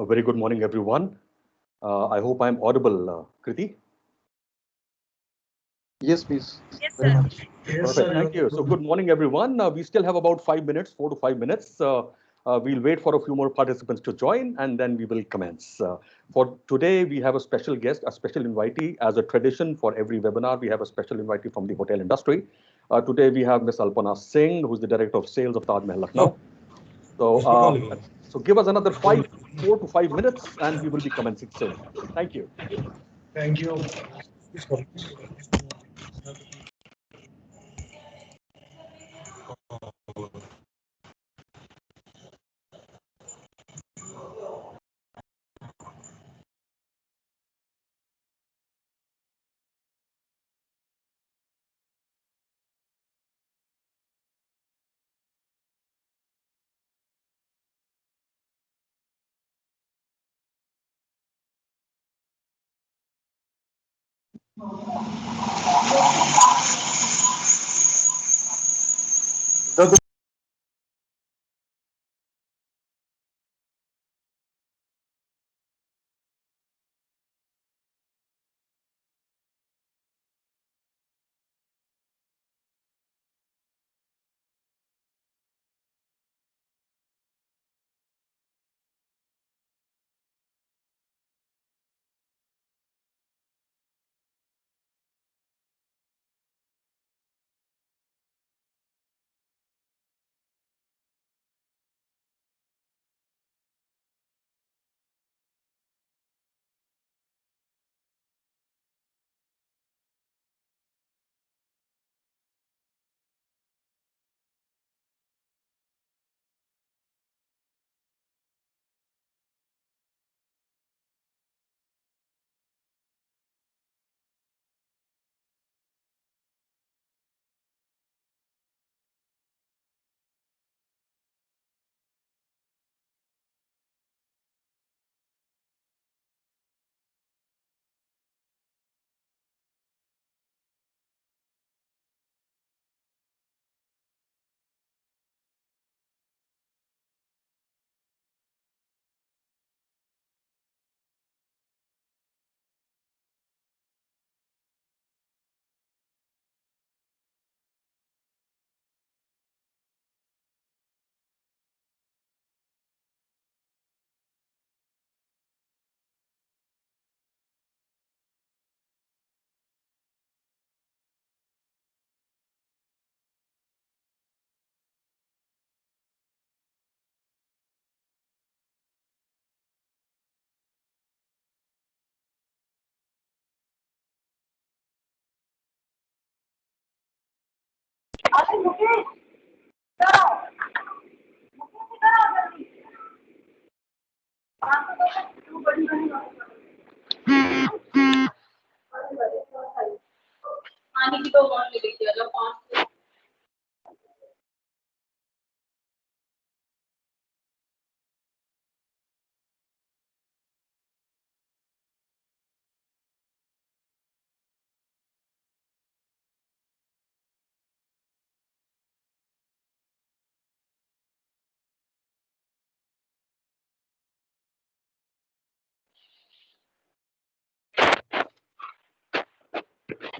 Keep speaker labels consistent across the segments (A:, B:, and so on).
A: A very good morning, everyone. I hope I'm audible, Kriti.
B: Yes, please.
C: Yes,
B: Very
C: sir.
B: much.
D: Yes,
A: Perfect.
D: sir.
A: Thank you. So, good morning, everyone. We still have about 5 minutes, 4 to 5 minutes. We'll wait for a few more participants to join and then we will commence. For today, we have a special guest, a special invitee. As a tradition for every webinar, we have a special invitee from the hotel industry. Today, we have Ms. Alpana Singh, who's the Director of Sales of Taj Mahal Lucknow. So give us another 4 to 5 minutes and we will be commencing soon. Thank you.
D: Thank you.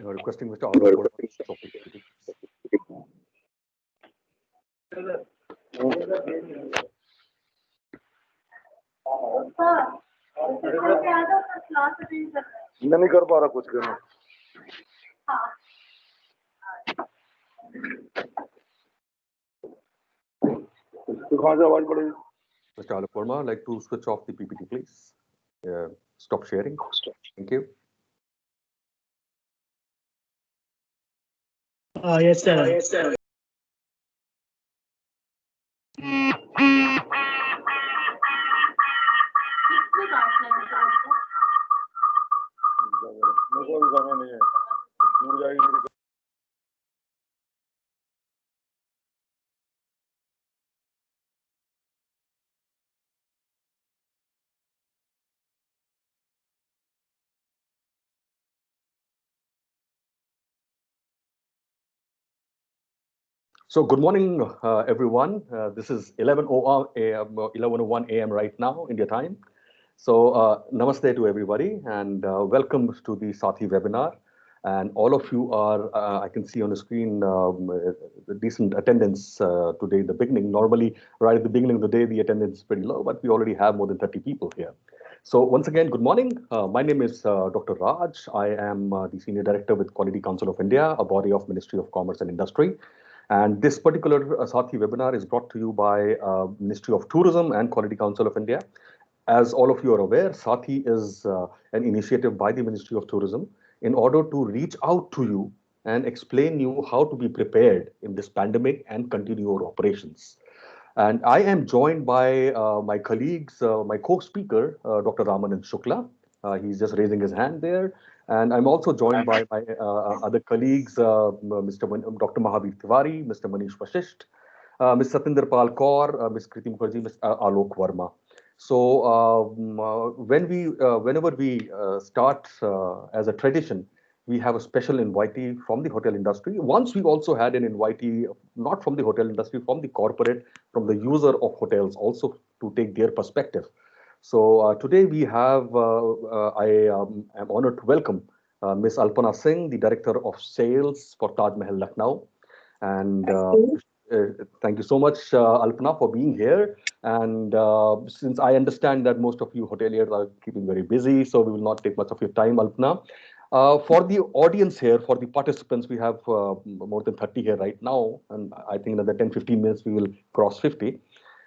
B: The
A: Requesting Mr. Alok Verma to stop the PPT.
B: मैं नहीं कर पा रहा कुछ करना तो कहाँ से आवाज पड़ेगी
A: Mr. Alok Verma, I'd like to switch off the PPT, please. Stop sharing. Thank you.
D: Yes, sir. Yes, sir.
B: मेरे को भी समय नहीं है दूर जाएगी मेरी
A: So good morning, everyone. This is 11:01 a.m. right now, India time. Namaste to everybody and welcome to the Sathi webinar. And all of you are, I can see on the screen, decent attendance today in the beginning. Normally, right at the beginning of the day, the attendance is pretty low, but we already have more than 30 people here. So once again, good morning. My name is Dr. Raj. I am the Senior Director with Quality Council of India, a body of Ministry of Commerce and Industry. And this particular Sathi webinar is brought to you by Ministry of Tourism and Quality Council of India. As all of you are aware, Sathi is an initiative by the Ministry of Tourism in order to reach out to you and explain you how to be prepared in this pandemic and continue your operations. And I am joined by my colleagues, my co-speaker, Dr. Ramanand Shukla. He's just raising his hand there. And I'm also joined by my other colleagues, Dr. Mahavir Tiwari, Mr. Manish Vashisht, Ms. Satinder Pal Kaur, Ms. Kriti Mukherjee, Ms. Alok Verma. So whenever we start as a tradition, we have a special invitee from the hotel industry. Once we also had an invitee, not from the hotel industry, from the corporate, from the user of hotels also to take their perspective. So today we have, I am honored to welcome Ms. Alpana Singh, the Director of Sales for Taj Mahal Lucknow. And thank you so much, Alpana, for being here. And since I understand that most of you hoteliers are keeping very busy, so we will not take much of your time, Alpana. For the audience here, for the participants, we have more than 30 here right now. And I think in another 10-15 minutes, we will cross 50.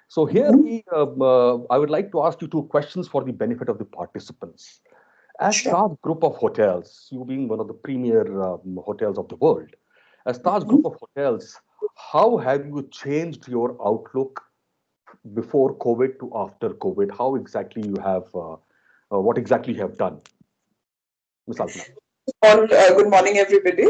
A: So here, I would like to ask you two questions for the benefit of the participants. As Taj Group of Hotels, you being one of the premier hotels of the world, as Taj Group of Hotels, how have you changed your outlook before COVID to after COVID? How exactly you have, what exactly you have done? Ms. Alpana.
C: Good morning, everybody.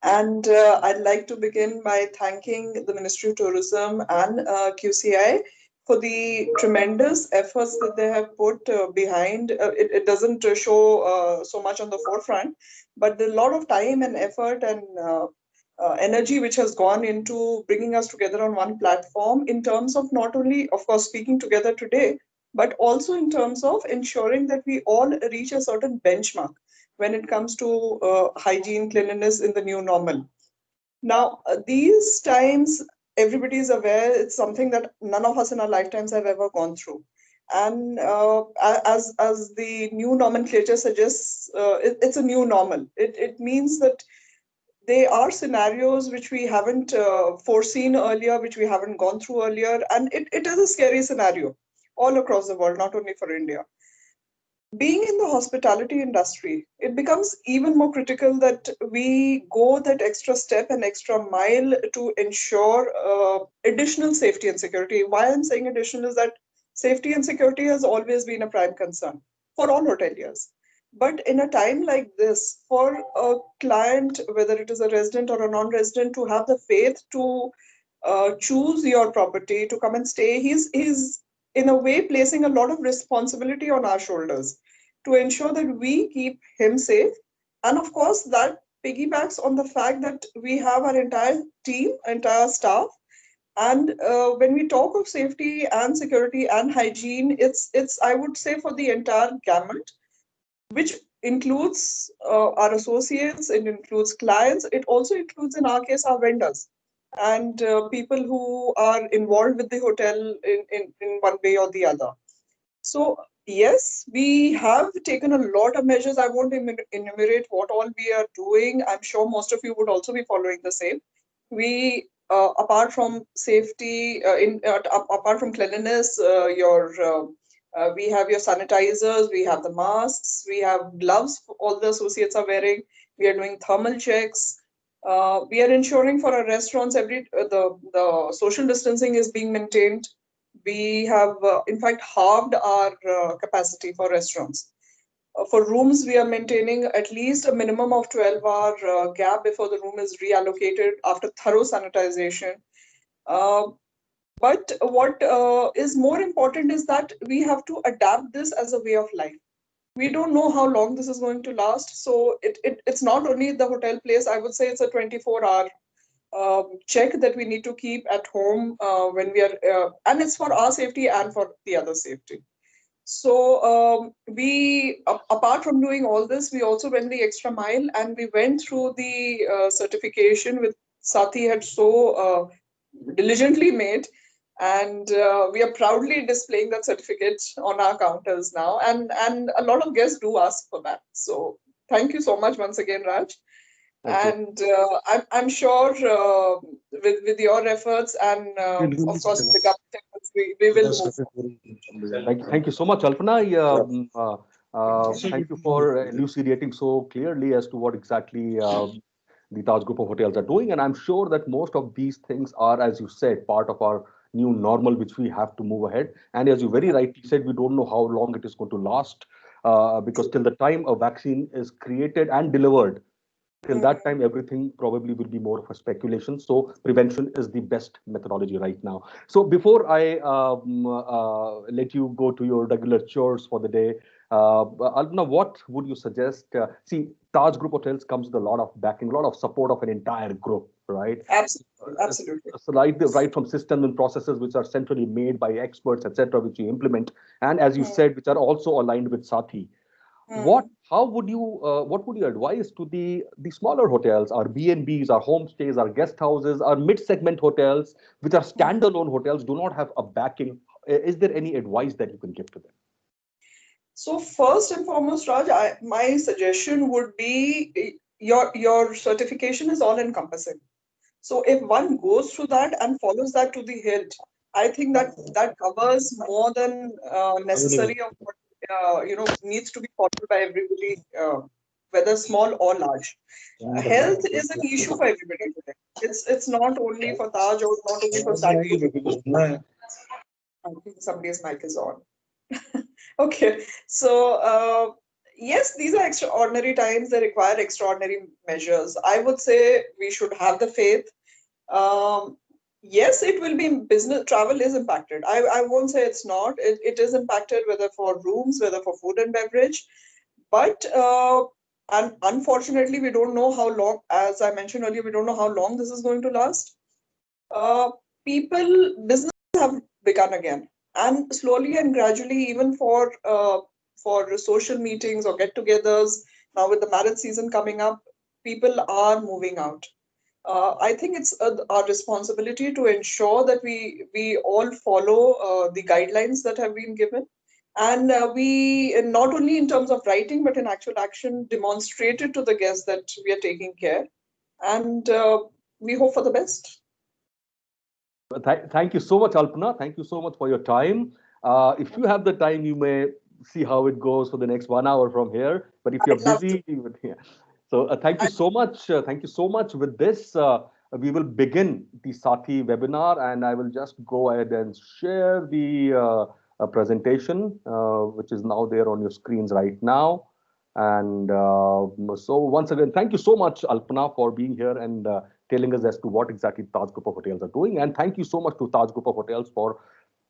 C: And I'd like to begin by thanking the Ministry of Tourism and QCI for the tremendous efforts that they have put behind. It doesn't show so much on the forefront, but a lot of time and effort and energy which has gone into bringing us together on one platform in terms of not only, of course, speaking together today, but also in terms of ensuring that we all reach a certain benchmark when it comes to hygiene, cleanliness in the new normal. Now, these times, everybody is aware it's something that none of us in our lifetimes have ever gone through. And as the new nomenclature suggests, it's a new normal. It means that there are scenarios which we haven't foreseen earlier, which we haven't gone through earlier. And it is a scary scenario all across the world, not only for India. Being in the hospitality industry, it becomes even more critical that we go that extra step and extra mile to ensure additional safety and security. Why I'm saying additional is that safety and security has always been a prime concern for all hoteliers. But in a time like this, for a client, whether it is a resident or a non-resident, to have the faith to choose your property, to come and stay, he's in a way placing a lot of responsibility on our shoulders to ensure that we keep him safe. And of course, that piggybacks on the fact that we have our entire team, entire staff. And when we talk of safety and security and hygiene, it's I would say for the entire gamut, which includes our associates, it includes clients, it also includes, in our case, our vendors and people who are involved with the hotel in one way or the other. So, yes, we have taken a lot of measures. I won't enumerate what all we are doing. I'm sure most of you would also be following the same. We, apart from safety, apart from cleanliness, we have your sanitizers, we have the masks, we have gloves all the associates are wearing. We are doing thermal checks. We are ensuring for our restaurants the social distancing is being maintained. We have, in fact, halved our capacity for restaurants. For rooms, we are maintaining at least a minimum of 12-hour gap before the room is reallocated after thorough sanitization. But what is more important is that we have to adapt this as a way of life. We don't know how long this is going to last. So it's not only the hotel place. I would say it's a 24-hour check that we need to keep at home when we are, and it's for our safety and for the other safety. So apart from doing all this, we also went the extra mile and we went through the certification which Sati had so diligently made. And we are proudly displaying that certificate on our counters now. And a lot of guests do ask for that. So thank you so much once again, Raj.
A: Thank you.
C: And I'm sure with your efforts and of course with the government efforts, we will move.
A: Thank you so much, Alpana. Thank you for elucidating so clearly as to what exactly the Taj Group of Hotels are doing. And I'm sure that most of these things are, as you said, part of our new normal, which we have to move ahead. And as you very rightly said, we don't know how long it is going to last, because till the time a vaccine is created and delivered, till that time, everything probably will be more of a speculation. So prevention is the best methodology right now. So before I let you go to your regular chores for the day, Alpana, what would you suggest? See, Taj Group Hotels comes with a lot of backing, a lot of support of an entire group, right?
C: Absolutely, absolutely.
A: So right from systems and processes which are centrally made by experts, etc., which you implement, and as you said, which are also aligned with Sati. What would you advise to the smaller hotels, our B&Bs, our homestays, our guest houses, our mid-segment hotels, which are standalone hotels, do not have a backing? Is there any advice that you can give to them?
C: So first and foremost, Raj, my suggestion would be your certification is all encompassing. So if one goes through that and follows that to the hilt, I think that covers more than necessary of what needs to be followed by everybody, whether small or large. Health is an issue for everybody today. It's not only for Taj or not only for Sati. I think somebody's mic is on. Okay, so yes, these are extraordinary times. They require extraordinary measures. I would say we should have the faith. Yes, it will be business. Travel is impacted. I won't say it's not. It is impacted, whether for rooms, whether for food and beverage. But and unfortunately, we don't know how long. As I mentioned earlier, we don't know how long this is going to last. Business have begun again, and slowly and gradually, even for social meetings or get-togethers. Now with the marriage season coming up, people are moving out. I think it's our responsibility to ensure that we all follow the guidelines that have been given, and we not only in terms of writing but in actual action demonstrated to the guests that we are taking care, and we hope for the best.
A: Thank you so much, Alpana. Thank you so much for your time. If you have the time, you may see how it goes for the next 1 hour from here. But if you're
C: I'd love to.
A: busy, yeah. So thank you so much. Thank you so much. With this, we will begin the Sati webinar, and I will just go ahead and share the presentation, which is now there on your screens right now. And so once again, thank you so much, Alpana, for being here and telling us as to what exactly Taj Group of Hotels are doing. And thank you so much to Taj Group of Hotels for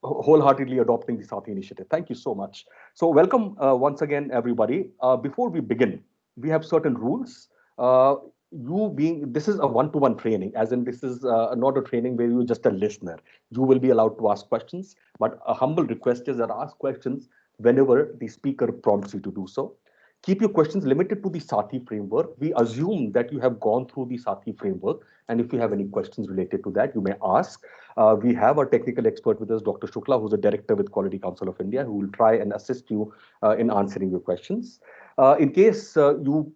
A: wholeheartedly adopting the Sati initiative. Thank you so much. So welcome once again, everybody. Before we begin, we have certain rules. This is a one-to-one training, as in this is not a training where you're just a listener. You will be allowed to ask questions, but a humble request is that ask questions whenever the speaker prompts you to do so. Keep your questions limited to the Sati framework. We assume that you have gone through the Sati framework, and if you have any questions related to that, you may ask. We have our technical expert with us, Dr. Shukla, who's a director with Quality Council of India, who will try and assist you in answering your questions. In case you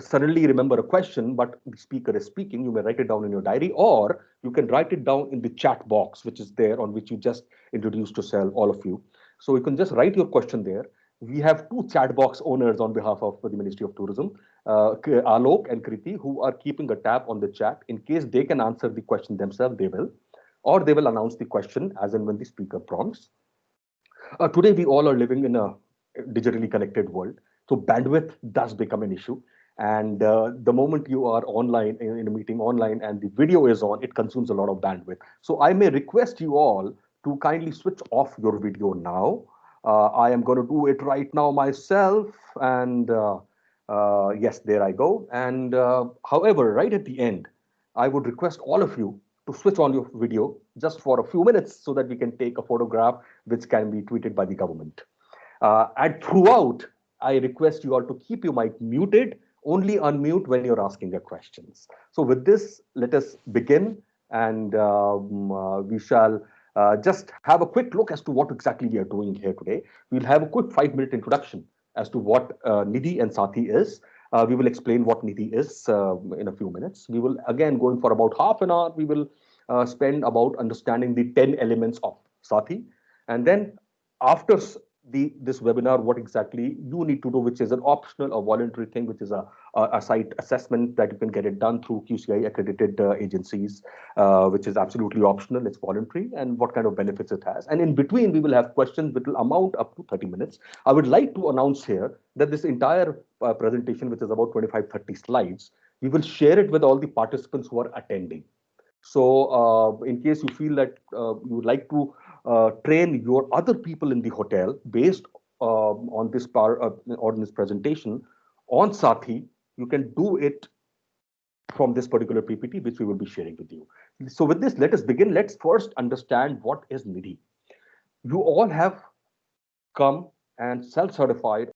A: suddenly remember a question, but the speaker is speaking, you may write it down in your diary, or you can write it down in the chat box, which is there, on which you just introduced yourself, all of you. So you can just write your question there. We have two chat box owners on behalf of the Ministry of Tourism, Alok and Kriti, who are keeping a tab on the chat. In case they can answer the question themselves, they will, or they will announce the question as and when the speaker prompts. Today, we all are living in a digitally connected world, so bandwidth does become an issue. And the moment you are online in a meeting online and the video is on, it consumes a lot of bandwidth. So I may request you all to kindly switch off your video now. I am going to do it right now myself. And yes, there I go. And however, right at the end, I would request all of you to switch on your video just for a few minutes so that we can take a photograph which can be tweeted by the government. And throughout, I request you all to keep your mic muted, only unmute when you're asking your questions. So with this, let us begin, and we shall just have a quick look as to what exactly we are doing here today. We'll have a quick 5-minute introduction as to what Nidhi and Saathi is. We will explain what Nidhi is in a few minutes. We will again go in for about half an hour. We will spend about understanding the 10 elements of Saathi. And then after this webinar, what exactly you need to do, which is an optional or voluntary thing, which is a site assessment that you can get it done through QCI accredited agencies, which is absolutely optional, it's voluntary, and what kind of benefits it has. And in between, we will have questions which will amount up to 30 minutes. I would like to announce here that this entire presentation, which is about 25-30 slides, we will share it with all the participants who are attending. So in case you feel that you would like to train your other people in the hotel based on this presentation on Saathi, you can do it from this particular PPT, which we will be sharing with you. So with this, let us begin. Let's first understand what is Nidhi. You all have come and self-certified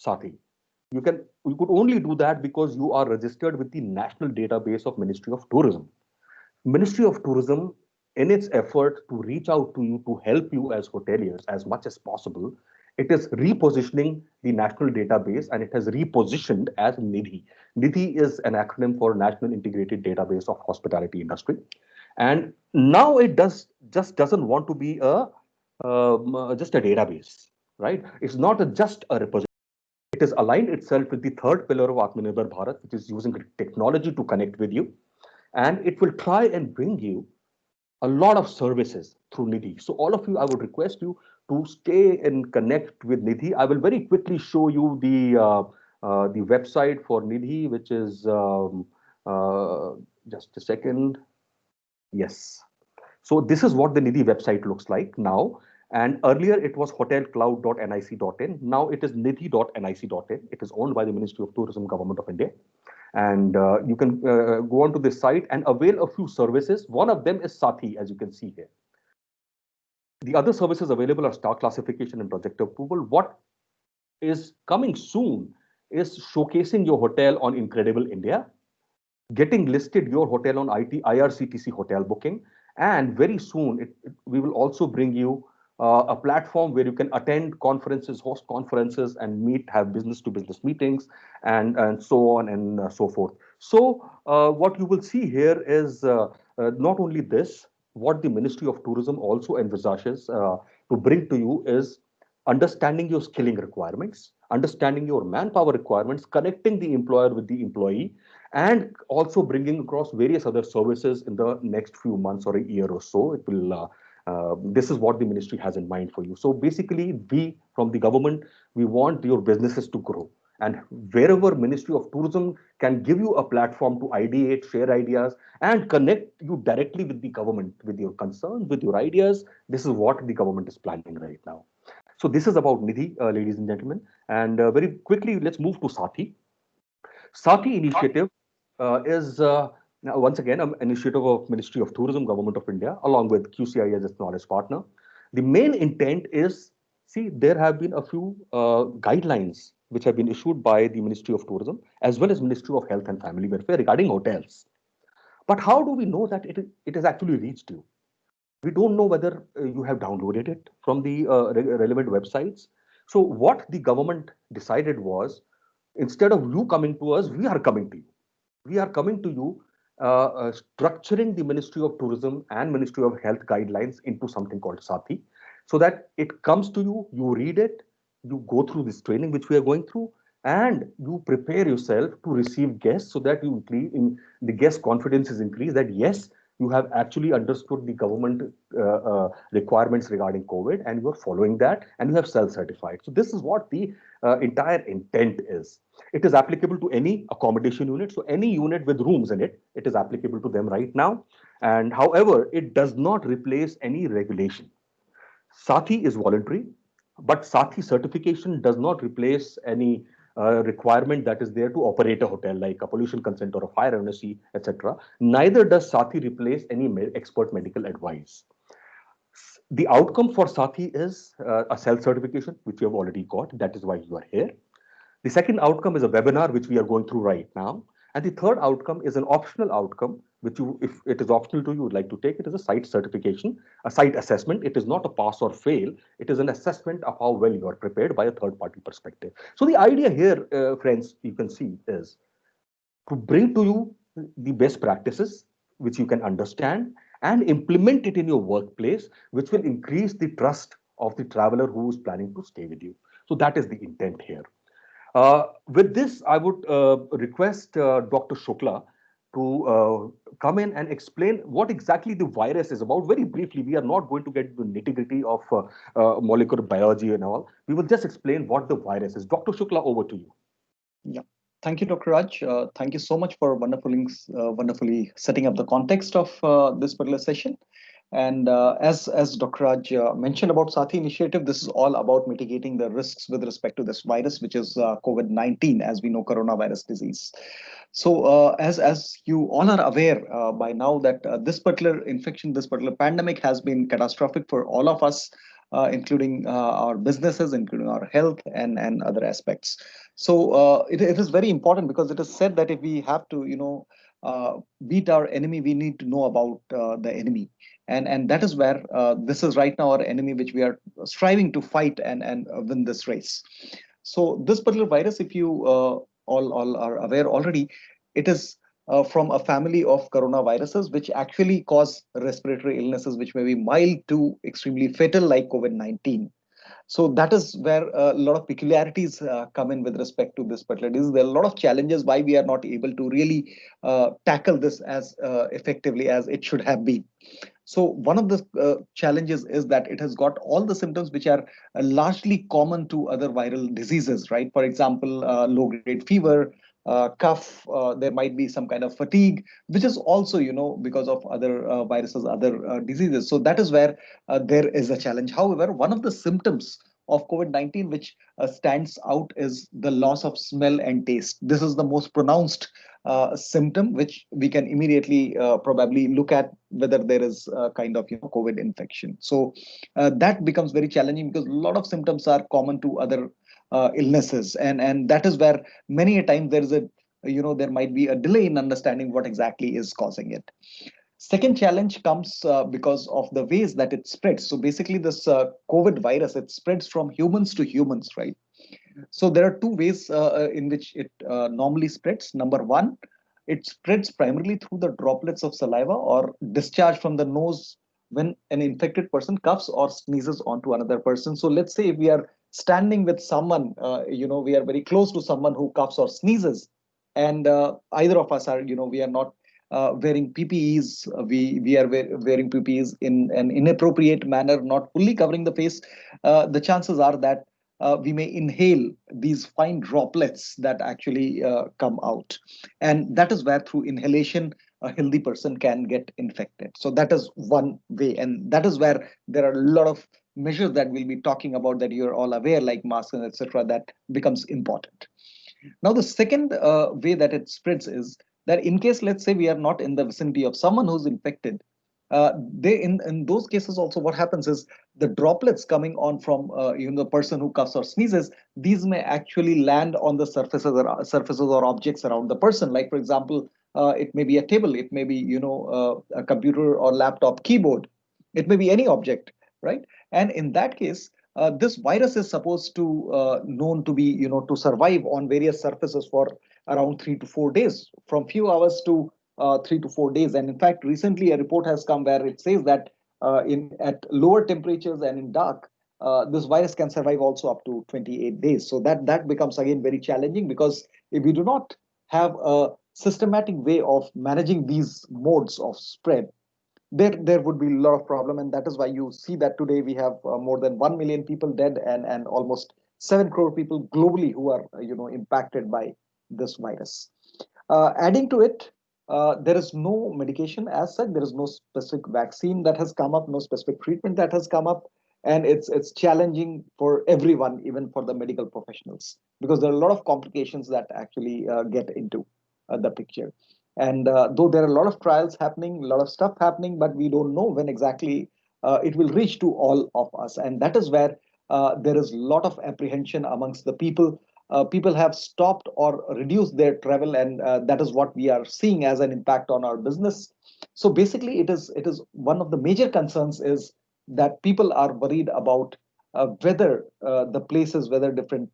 A: Saathi. You could only do that because you are registered with the National Database of Ministry of Tourism. Ministry of Tourism, in its effort to reach out to you, to help you as hoteliers as much as possible, it is repositioning the national database, and it has repositioned as Nidhi. Nidhi is an acronym for National Integrated Database of Hospitality Industry. And now it just doesn't want to be just a database, right? It's not just a repository. It has aligned itself with the third pillar of Atmanirbhar Bharat, which is using technology to connect with you. And it will try and bring you a lot of services through Nidhi. So all of you, I would request you to stay and connect with Nidhi. I will very quickly show you the website for Nidhi, which is just a second. Yes. So this is what the Nidhi website looks like now. And earlier it was hotelcloud.nic.in. Now it is nidhi.nic.in. It is owned by the Ministry of Tourism, Government of India. And you can go onto this site and avail a few services. One of them is Saathi, as you can see here. The other services available are star classification and project approval. What is coming soon is showcasing your hotel on Incredible India, getting listed your hotel on IRCTC hotel booking, and very soon we will also bring you a platform where you can attend conferences, host conferences, and have business-to-business meetings, and so on and so forth. So what you will see here is not only this, what the Ministry of Tourism also envisages to bring to you is understanding your skilling requirements, understanding your manpower requirements, connecting the employer with the employee, and also bringing across various other services in the next few months or a year or so. It will. This is what the ministry has in mind for you. So basically, we from the government, we want your businesses to grow. And wherever Ministry of Tourism can give you a platform to ideate, share ideas, and connect you directly with the government, with your concerns, with your ideas, this is what the government is planning right now. So this is about Nidhi, ladies and gentlemen. And very quickly, let's move to Saathi. Saathi initiative is now, once again, an initiative of Ministry of Tourism, Government of India, along with QCI as its knowledge partner. The main intent is, see, there have been a few guidelines which have been issued by the Ministry of Tourism, as well as Ministry of Health and Family Welfare regarding hotels. But how do we know that it has actually reached you? We don't know whether you have downloaded it from the relevant websites. So what the government decided was, instead of you coming to us, we are coming to you. We are coming to you structuring the Ministry of Tourism and Ministry of Health guidelines into something called Saathi, so that it comes to you, you read it, you go through this training which we are going through, and you prepare yourself to receive guests, so that the guest confidence is increased that yes, you have actually understood the government requirements regarding COVID, and you are following that, and you have self-certified. So this is what the entire intent is. It is applicable to any accommodation unit. So any unit with rooms in it, it is applicable to them right now. And however, it does not replace any regulation. Saathi is voluntary, but Saathi certification does not replace any requirement that is there to operate a hotel, like a pollution consent or a fire NOC, etc. Neither does Saathi replace any expert medical advice. The outcome for Sati is a self-certification, which you have already got. That is why you are here. The second outcome is a webinar, which we are going through right now. And the third outcome is an optional outcome, which you, if it is optional to you, would like to take it as a site certification, a site assessment. It is not a pass or fail. It is an assessment of how well you are prepared by a third-party perspective. So the idea here, friends, you can see is to bring to you the best practices, which you can understand and implement it in your workplace, which will increase the trust of the traveler who is planning to stay with you. So that is the intent here. With this, I would request Dr. Shukla to come in and explain what exactly the virus is about. Very briefly, we are not going to get into the nitty-gritty of molecular biology and all. We will just explain what the virus is. Dr. Shukla, over to you.
E: Yeah. Thank you, Dr. Raj. Thank you so much for wonderfully setting up the context of this particular session. And as Dr. Raj mentioned about Sati initiative, this is all about mitigating the risks with respect to this virus, which is COVID-19, as we know, coronavirus disease. So as you all are aware by now that this particular infection, this particular pandemic has been catastrophic for all of us, including our businesses, including our health and other aspects. So it is very important because it is said that if we have to, beat our enemy, we need to know about the enemy. And that is where this is right now our enemy, which we are striving to fight and win this race. So this particular virus, if you all are aware already, it is from a family of coronaviruses, which actually cause respiratory illnesses, which may be mild to extremely fatal, like COVID-19. So that is where a lot of peculiarities come in with respect to this particular disease. There are a lot of challenges why we are not able to really tackle this as effectively as it should have been. So one of the challenges is that it has got all the symptoms which are largely common to other viral diseases, right? For example, low-grade fever, cough, there might be some kind of fatigue, which is also, because of other viruses, other diseases. So that is where there is a challenge. However, one of the symptoms of COVID-19 which stands out is the loss of smell and taste. This is the most pronounced symptom, which we can immediately probably look at whether there is a kind of COVID infection. So that becomes very challenging because a lot of symptoms are common to other illnesses, and that is where many a time there is there might be a delay in understanding what exactly is causing it. Second challenge comes because of the ways that it spreads. So basically this COVID virus, it spreads from humans to humans, right? So there are two ways in which it normally spreads. Number one, it spreads primarily through the droplets of saliva or discharge from the nose when an infected person coughs or sneezes onto another person. So let's say if we are standing with someone, we are very close to someone who coughs or sneezes, and either of us are, we are not wearing PPEs, we are wearing PPEs in an inappropriate manner, not fully covering the face, the chances are that we may inhale these fine droplets that actually come out. And that is where through inhalation, a healthy person can get infected. So that is one way. And that is where there are a lot of measures that we'll be talking about that you're all aware, like masks and etc., that becomes important. Now, the second way that it spreads is that in case, let's say we are not in the vicinity of someone who's infected, in those cases also what happens is the droplets coming on from the person who coughs or sneezes, these may actually land on the surfaces or objects around the person. Like for example, it may be a table, it may be a computer or laptop keyboard, it may be any object, right? And in that case, this virus is supposed to known to be to survive on various surfaces for around 3 to 4 days, from few hours to 3 to 4 days. And in fact, recently a report has come where it says that at lower temperatures and in dark, this virus can survive also up to 28 days. So that becomes again very challenging, because if we do not have a systematic way of managing these modes of spread, there would be a lot of problem. And that is why you see that today we have more than 1 million people dead and almost 7 crore people globally who are impacted by this virus. Adding to it, there is no medication as such. There is no specific vaccine that has come up, no specific treatment that has come up. And it's challenging for everyone, even for the medical professionals, because there are a lot of complications that actually get into the picture. And though there are a lot of trials happening, a lot of stuff happening, but we don't know when exactly it will reach to all of us. And that is where there is a lot of apprehension amongst the people. People have stopped or reduced their travel, and that is what we are seeing as an impact on our business. So basically, it is one of the major concerns is that people are worried about whether the places, whether different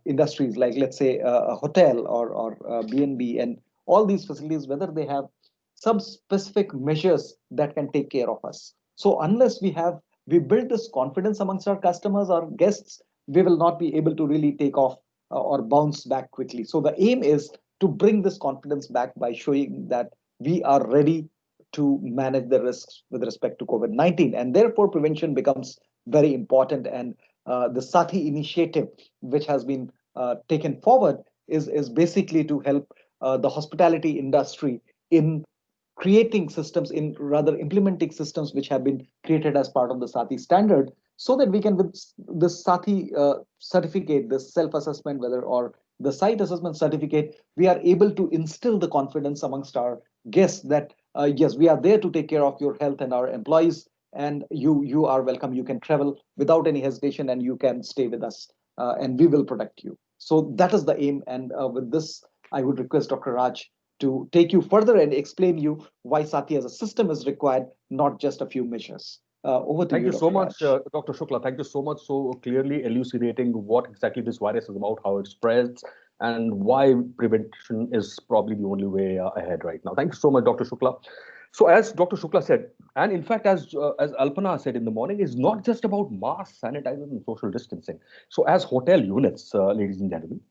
E: industries, like let's say a hotel or B&B and all these facilities, whether they have some specific measures that can take care of us. So unless we build this confidence amongst our customers or guests, we will not be able to really take off or bounce back quickly. So the aim is to bring this confidence back by showing that we are ready to manage the risks with respect to COVID-19, and therefore prevention becomes very important. And the Sati initiative, which has been taken forward, is basically to help the hospitality industry in creating systems, in rather implementing systems which have been created as part of the Sati standard, so that we can, with the Sati certificate, the self-assessment, whether or the site assessment certificate, we are able to instill the confidence amongst our guests that yes, we are there to take care of your health and our employees, and you are welcome. You can travel without any hesitation, and you can stay with us, and we will protect you. So that is the aim. And with this, I would request Dr. Raj to take you further and explain you why Sati as a system is required, not just a few measures. Over to
A: Thank
E: you,
A: you so
E: Dr.
A: much,
E: Raj.
A: Dr. Shukla. Thank you so much, so clearly elucidating what exactly this virus is about, how it spreads, and why prevention is probably the only way ahead right now. Thank you so much, Dr. Shukla. So as Dr. Shukla said, and in fact, as Alpana said in the morning, is not just about mask, sanitizers, and social distancing. So as hotel units, ladies and gentlemen,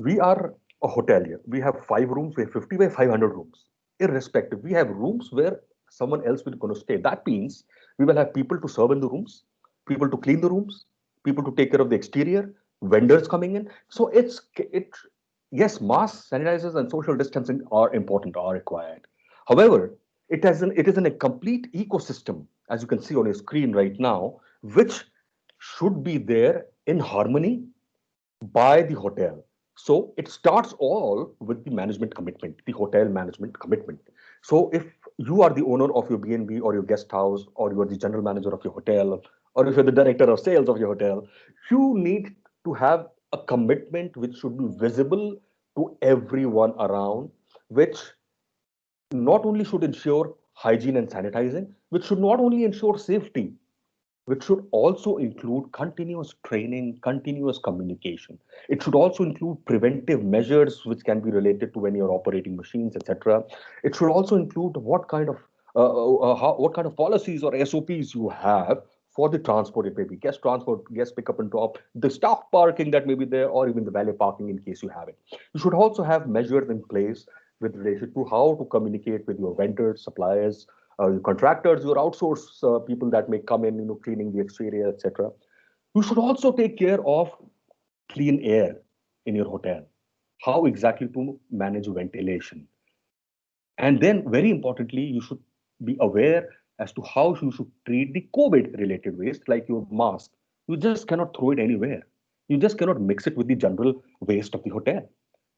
A: we are a hotelier. We have 5 rooms, we have 50 by 500 rooms. Irrespective, we have rooms where someone else will going to stay. That means we will have people to serve in the rooms, people to clean the rooms, people to take care of the exterior, vendors coming in. So yes, masks, sanitizers, and social distancing are important, are required. However, it is in a complete ecosystem, as you can see on your screen right now, which should be there in harmony by the hotel. So it starts all with the management commitment, the hotel management commitment. So if you are the owner of your B&B or your guest house, or you are the general manager of your hotel, or if you're the director of sales of your hotel, you need to have a commitment which should be visible to everyone around, which not only should ensure hygiene and sanitizing, which should not only ensure safety, which should also include continuous training, continuous communication. It should also include preventive measures which can be related to when you're operating machines, etc. It should also include what kind of what kind of policies or SOPs you have for the transport. It may be guest transport, guest pickup and drop, the staff parking that may be there, or even the valet parking in case you have it. You should also have measures in place with relation to how to communicate with your vendors, suppliers, your contractors, your outsource people that may come in, cleaning the exterior, etc. You should also take care of clean air in your hotel. How exactly to manage ventilation. And then, very importantly, you should be aware as to how you should treat the COVID-related waste, like your mask. You just cannot throw it anywhere. You just cannot mix it with the general waste of the hotel.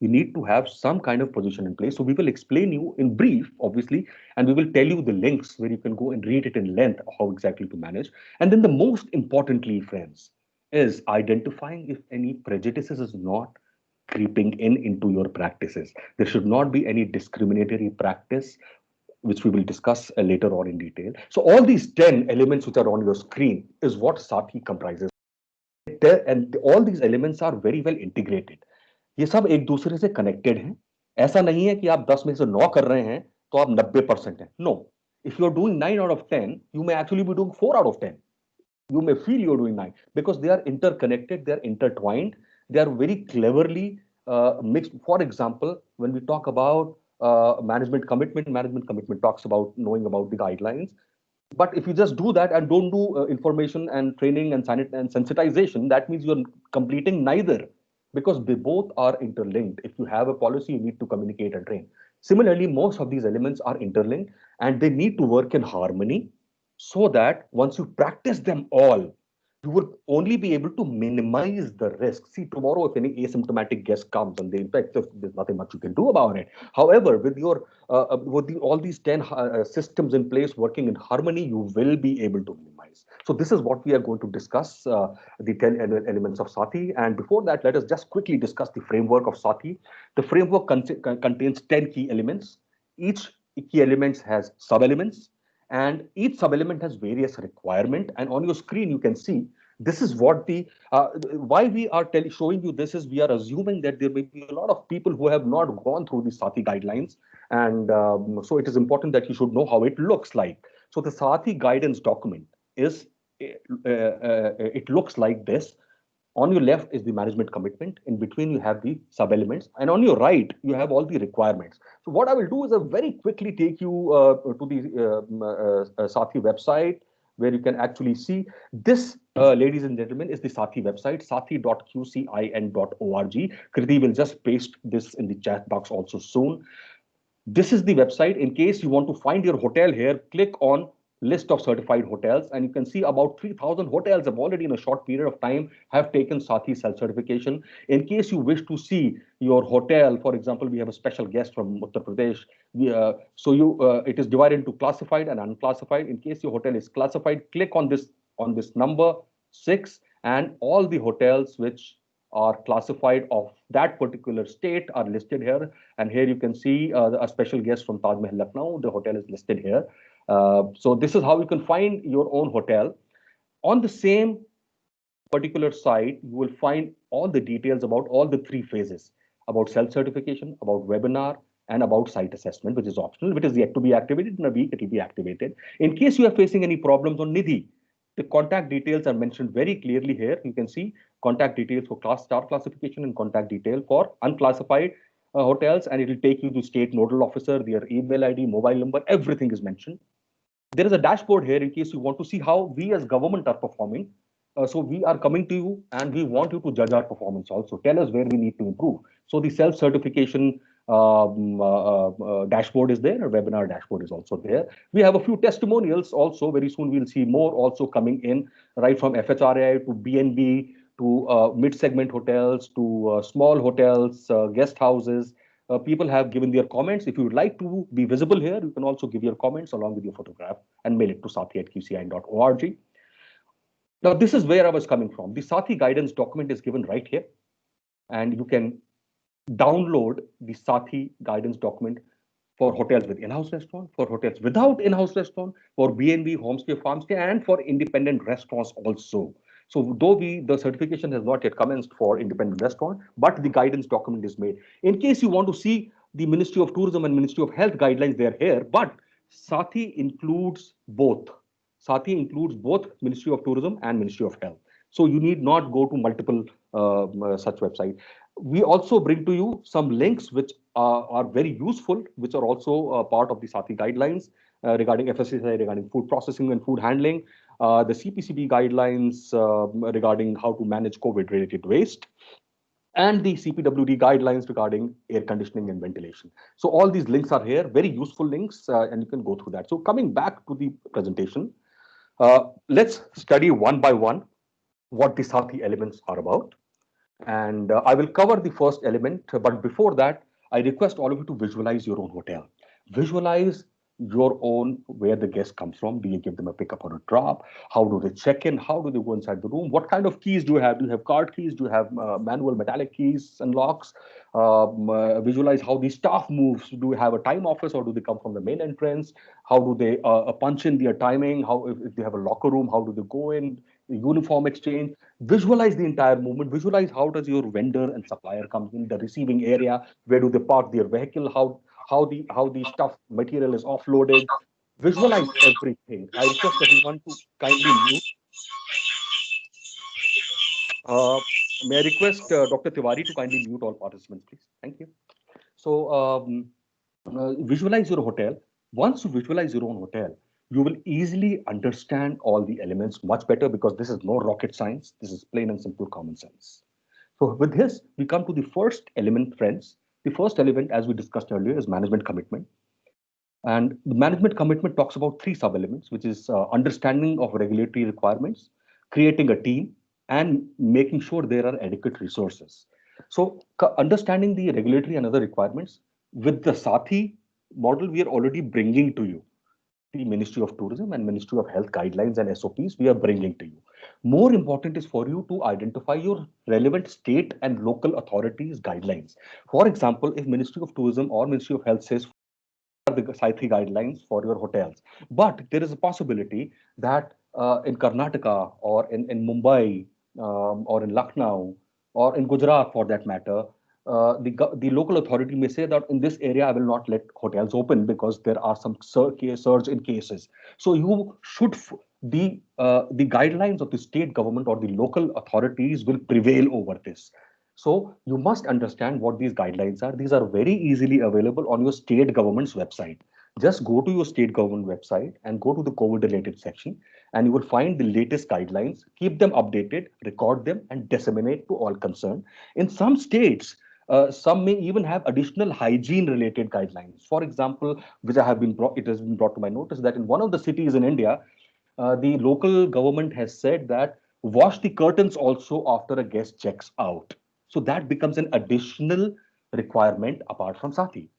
A: You need to have some kind of position in place. So we will explain you in brief, obviously, and we will tell you the links where you can go and read it in length, how exactly to manage. And then the most importantly, friends, is identifying if any prejudices is not creeping in into your practices. There should not be any discriminatory practice, which we will discuss later on in detail. So all these 10 elements which are on your screen is what Sati comprises. And all these elements are very well integrated. ये सब एक दूसरे से connected हैं. ऐसा नहीं है कि आप 10 में से 9 कर रहे हैं तो आप 90% हैं. No. If you're doing 9 out of 10, you may actually be doing 4 out of 10. You may feel you're doing 9 because they are interconnected, they are intertwined, they are very cleverly mixed. For example, when we talk about management commitment talks about knowing about the guidelines. But if you just do that and don't do information and training and sensitization, that means you're completing neither, because they both are interlinked. If you have a policy, you need to communicate and train. Similarly, most of these elements are interlinked and they need to work in harmony, so that once you practice them all, you will only be able to minimize the risk. See, tomorrow, if any asymptomatic guest comes and they infect, there's nothing much you can do about it. However, with your all these 10 systems in place working in harmony, you will be able to minimize. So this is what we are going to discuss, the 10 elements of Sati. And before that, let us just quickly discuss the framework of Sati. The framework contains 10 key elements. Each key element has sub-elements, and each sub-element has various requirements. And on your screen, you can see this is what the why we are showing you this is we are assuming that there may be a lot of people who have not gone through the Sati guidelines, and so it is important that you should know how it looks like. So the Sati guidance document is it looks like this. On your left is the management commitment. In between, you have the sub-elements. And on your right, you have all the requirements. So what I will do is I very quickly take you to the Sati website, where you can actually see this, ladies and gentlemen, is the Sati website, sati.qcin.org. Kriti will just paste this in the chat box also soon. This is the website. In case you want to find your hotel here, click on list of certified hotels, and you can see about 3,000 hotels have already in a short period of time have taken Sati self-certification. In case you wish to see your hotel, for example, we have a special guest from Uttar Pradesh. It is divided into classified and unclassified. In case your hotel is classified, click on this number 6, and all the hotels which are classified of that particular state are listed here. And here you can see a special guest from Taj Mahal Lucknow. The hotel is listed here. So this is how you can find your own hotel. On the same particular site, you will find all the details about all the 3 phases, about self-certification, about webinar, and about site assessment, which is optional, which is yet to be activated. In a week, it will be activated. In case you are facing any problems on Nidhi, the contact details are mentioned very clearly here. You can see contact details for star classification and contact detail for unclassified hotels, and it will take you to state nodal officer, their email ID, mobile number, everything is mentioned. There is a dashboard here in case you want to see how we as government are performing. So we are coming to you and we want you to judge our performance also. Tell us where we need to improve. So the self-certification dashboard is there, a webinar dashboard is also there. We have a few testimonials also. Very soon we'll see more also coming in, right from FHRI to BNB to mid-segment hotels to small hotels, guest houses. People have given their comments. If you would like to be visible here, you can also give your comments along with your photograph and mail it to sati@qcin.org. Now, this is where I was coming from. The Sati guidance document is given right here, and you can download the Sati guidance document for hotels with in-house restaurant, for hotels without in-house restaurant, for B&B, homestay, farmstay, and for independent restaurants also. So though the certification has not yet commenced for independent restaurant, but the guidance document is made. In case you want to see the Ministry of Tourism and Ministry of Health guidelines, they're here, but Sati includes both. Sati includes both Ministry of Tourism and Ministry of Health. So you need not go to multiple such websites. We also bring to you some links which are very useful, which are also part of the Sati guidelines regarding FSSAI, regarding food processing and food handling, the CPCB guidelines regarding how to manage COVID-related waste, and the CPWD guidelines regarding air conditioning and ventilation. So all these links are here, very useful links, and you can go through that. So coming back to the presentation, let's study one by one what the Sati elements are about. And I will cover the first element, but before that, I request all of you to visualize your own hotel. Visualize your own, where the guest comes from. Do you give them a pickup or a drop? How do they check in? How do they go inside the room? What kind of keys do you have? Do you have card keys? Do you have manual metallic keys and locks? Visualize how the staff moves. Do you have a time office or do they come from the main entrance? How do they punch in their timing? How, if they have a locker room, how do they go in? Uniform exchange. Visualize the entire movement. Visualize how does your vendor and supplier come in the receiving area. Where do they park their vehicle? How the stuff material is offloaded. Visualize everything. I request everyone to kindly mute. May I request Dr. Tiwari to kindly mute all participants, please? Thank you. So visualize your hotel. Once you visualize your own hotel, you will easily understand all the elements much better, because this is no rocket science. This is plain and simple common sense. So with this, we come to the first element, friends. The first element, as we discussed earlier, is management commitment. And the management commitment talks about 3 sub-elements, which is understanding of regulatory requirements, creating a team, and making sure there are adequate resources. So understanding the regulatory and other requirements with the Sathi model, we are already bringing to you the Ministry of Tourism and Ministry of Health guidelines and SOPs we are bringing to you. More important is for you to identify your relevant state and local authorities guidelines. For example, if Ministry of Tourism or Ministry of Health says the Sathi guidelines for your hotels, but there is a possibility that in Karnataka or in Mumbai or in Lucknow or in Gujarat for that matter, the local authority may say that in this area I will not let hotels open because there are some surge in cases. So you should the guidelines of the state government or the local authorities will prevail over this. So you must understand what these guidelines are. These are very easily available on your state government's website. Just go to your state government website and go to the COVID related section, and you will find the latest guidelines. Keep them updated, record them, and disseminate to all concerned. In some states, some may even have additional hygiene related guidelines. For example, which it has been brought to my notice that in one of the cities in India, the local government has said that wash the curtains also after a guest checks out. So that becomes an additional requirement apart from Sati.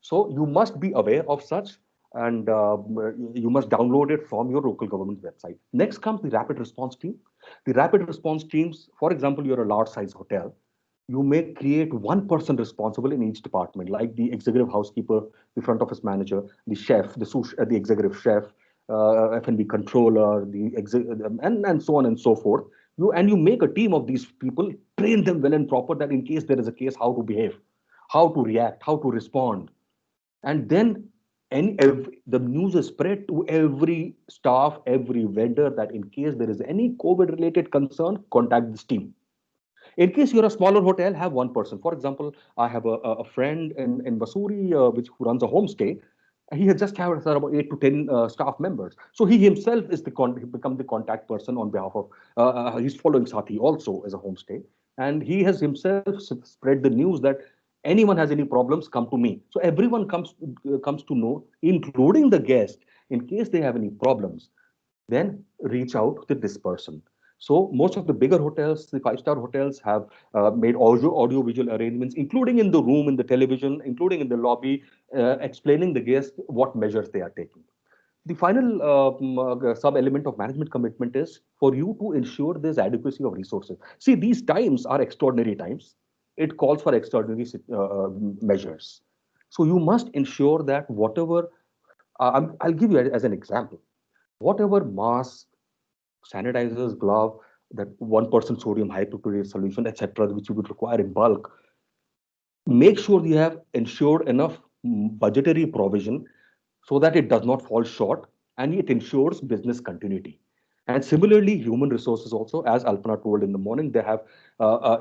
A: So you must be aware of such, and you must download it from your local government website. Next comes the rapid response team. The rapid response teams, for example, you're a large size hotel, you may create one person responsible in each department, like the executive housekeeper, the front office manager, the chef, the executive chef, F&B controller, and so on and so forth. You make a team of these people, train them well and proper that in case there is a case, how to behave, how to react, how to respond, and then the news is spread to every staff, every vendor that in case there is any COVID related concern, contact this team. In case you're a smaller hotel, have one person. For example, I have a friend in Vasuri, who runs a homestay. He has just had about 8 to 10 staff members. So he himself is he become the contact person on behalf of, he's following Sathi also as a homestay. And he has himself spread the news that anyone has any problems, come to me. So everyone comes to know, including the guest, in case they have any problems, then reach out to this person. So most of the bigger hotels, the five-star hotels, have made audio visual arrangements, including in the room, in the television, including in the lobby, explaining the guest what measures they are taking. The final sub-element of management commitment is for you to ensure there's adequacy of resources. See, these times are extraordinary times. It calls for extraordinary measures. So you must ensure that whatever, I'll give you as an example, whatever mask, sanitizers, glove, that 1% sodium hypochlorite solution, etc., which you would require in bulk, make sure you have ensured enough budgetary provision so that it does not fall short and it ensures business continuity. And similarly, human resources also, as Alpana told in the morning, they have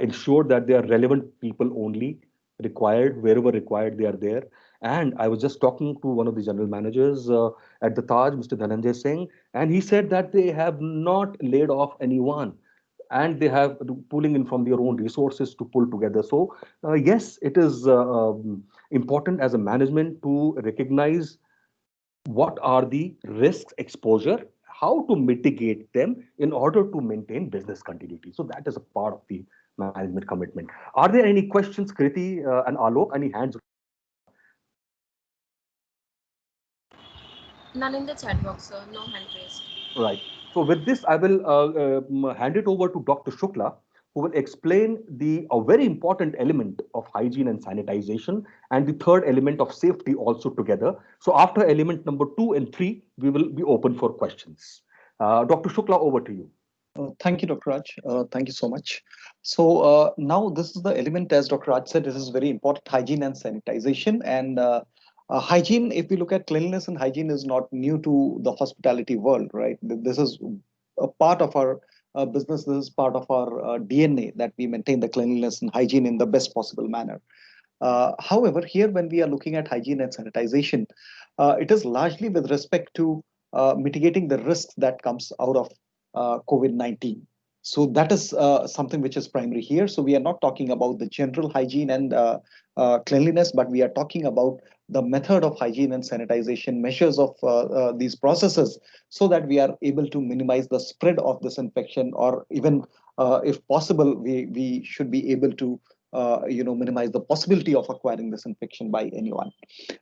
A: ensured that they are relevant people only, required, wherever required, they are there. And I was just talking to one of the general managers at the Taj, Mr. Dhananjay Singh, and he said that they have not laid off anyone and they have pulling in from their own resources to pull together. So yes, it is important as a management to recognize what are the risks exposure, how to mitigate them in order to maintain business continuity. So that is a part of the management commitment. Are there any questions, Kriti and Alok? Any hands?
F: None in the chat box, sir. No hand raised.
A: Right. So with this, I will hand it over to Dr. Shukla, who will explain a very important element of hygiene and sanitization, and the third element of safety also together. So after element number 2 and 3, we will be open for questions. Dr. Shukla, over to you.
E: Thank you, Dr. Raj. Thank you so much. So now this is the element, as Dr. Raj said, this is very important, hygiene and sanitization. And hygiene, if we look at cleanliness and hygiene, is not new to the hospitality world, right? This is a part of our business. This is part of our DNA, that we maintain the cleanliness and hygiene in the best possible manner. However, here when we are looking at hygiene and sanitization, it is largely with respect to mitigating the risks that comes out of COVID-19. So that is something which is primary here. So we are not talking about the general hygiene and cleanliness, but we are talking about the method of hygiene and sanitization, measures of these processes, so that we are able to minimize the spread of this infection, or even if possible, we should be able to minimize the possibility of acquiring this infection by anyone.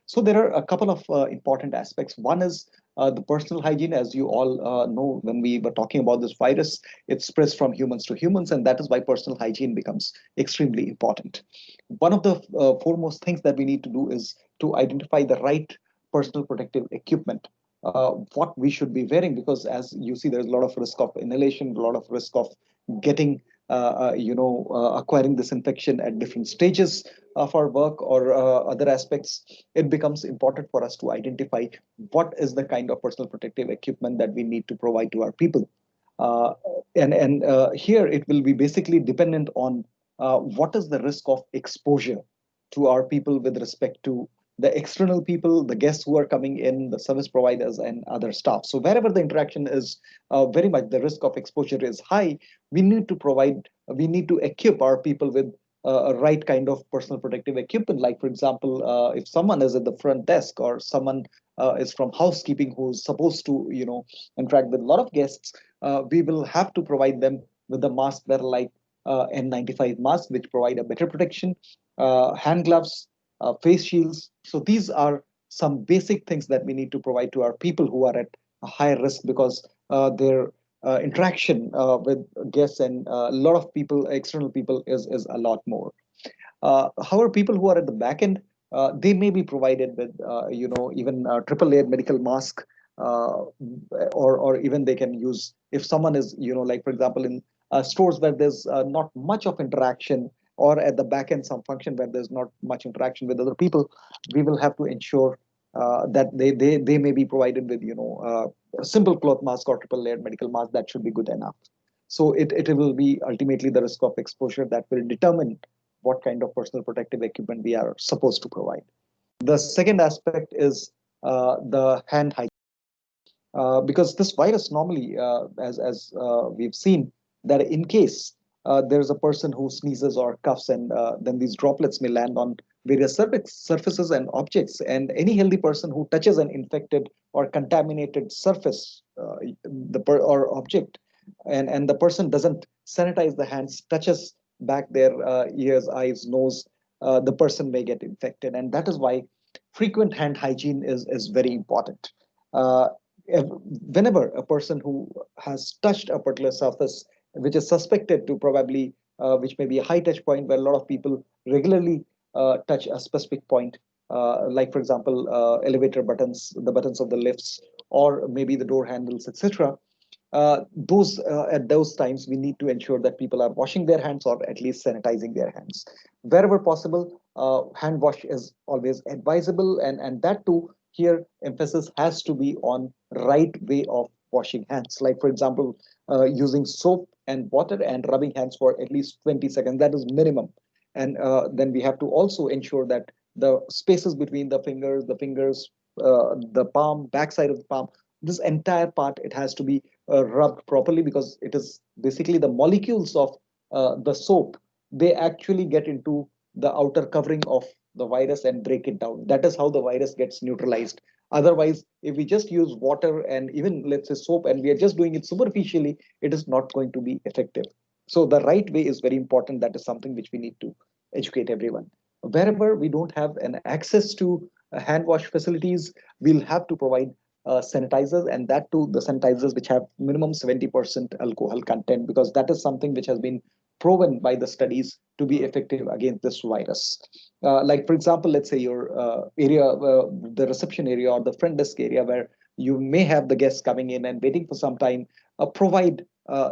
E: So there are a couple of important aspects. One is the personal hygiene. As you all know, when we were talking about this virus, it spreads from humans to humans, and that is why personal hygiene becomes extremely important. One of the foremost things that we need to do is to identify the right personal protective equipment, what we should be wearing, because as you see, there's a lot of risk of inhalation, a lot of risk of getting acquiring this infection at different stages of our work or other aspects. It becomes important for us to identify what is the kind of personal protective equipment that we need to provide to our people. Uh, and here it will be basically dependent on what is the risk of exposure to our people with respect to the external people, the guests who are coming in, the service providers, and other staff. So wherever the interaction is very much, the risk of exposure is high, we need to equip our people with a right kind of personal protective equipment. Like, for example, if someone is at the front desk, or someone is from housekeeping who's supposed to, interact with a lot of guests, we will have to provide them with the masks that are like N95 masks, which provide a better protection, hand gloves, face shields. So these are some basic things that we need to provide to our people who are at a higher risk, because their interaction with guests and a lot of people, external people, is a lot more. However, people who are at the back end, they may be provided with, even a triple layer medical mask, or even they can use, if someone is, like for example, in stores where there's not much of interaction, or at the back end some function where there's not much interaction with other people, we will have to ensure that they may be provided with, a simple cloth mask or triple layered medical mask. That should be good enough. So it will be ultimately the risk of exposure that will determine what kind of personal protective equipment we are supposed to provide. The second aspect is the hand hygiene. Because this virus normally, as we've seen, that in case there's a person who sneezes or coughs, and then these droplets may land on various surfaces and objects, and any healthy person who touches an infected or contaminated surface, or object, and the person doesn't sanitize the hands, touches back their ears, eyes, nose, the person may get infected. And that is why frequent hand hygiene is very important. Uh, Whenever a person who has touched a particular surface which is suspected to probably, which may be a high touch point where a lot of people regularly touch a specific point, like for example, elevator buttons, the buttons of the lifts, or maybe the door handles, etc. Those At those times, we need to ensure that people are washing their hands, or at least sanitizing their hands. Wherever possible, hand wash is always advisable, and that too, here emphasis has to be on right way of washing hands. Like for example, using soap and water and rubbing hands for at least 20 seconds. That is minimum. And then we have to also ensure that the spaces between the fingers, the palm, backside of the palm, this entire part, it has to be rubbed properly, because it is basically the molecules of the soap. They actually get into the outer covering of the virus and break it down. That is how the virus gets neutralized. Otherwise, if we just use water and even, let's say, soap, and we are just doing it superficially, it is not going to be effective. So the right way is very important. That is something which we need to educate everyone. Wherever we don't have an access to hand wash facilities, we'll have to provide sanitizers, and that too, the sanitizers which have minimum 70% alcohol content, because that is something which has been proven by the studies to be effective against this virus. Like for example, let's say your area, the reception area or the front desk area, where you may have the guests coming in and waiting for some time, provide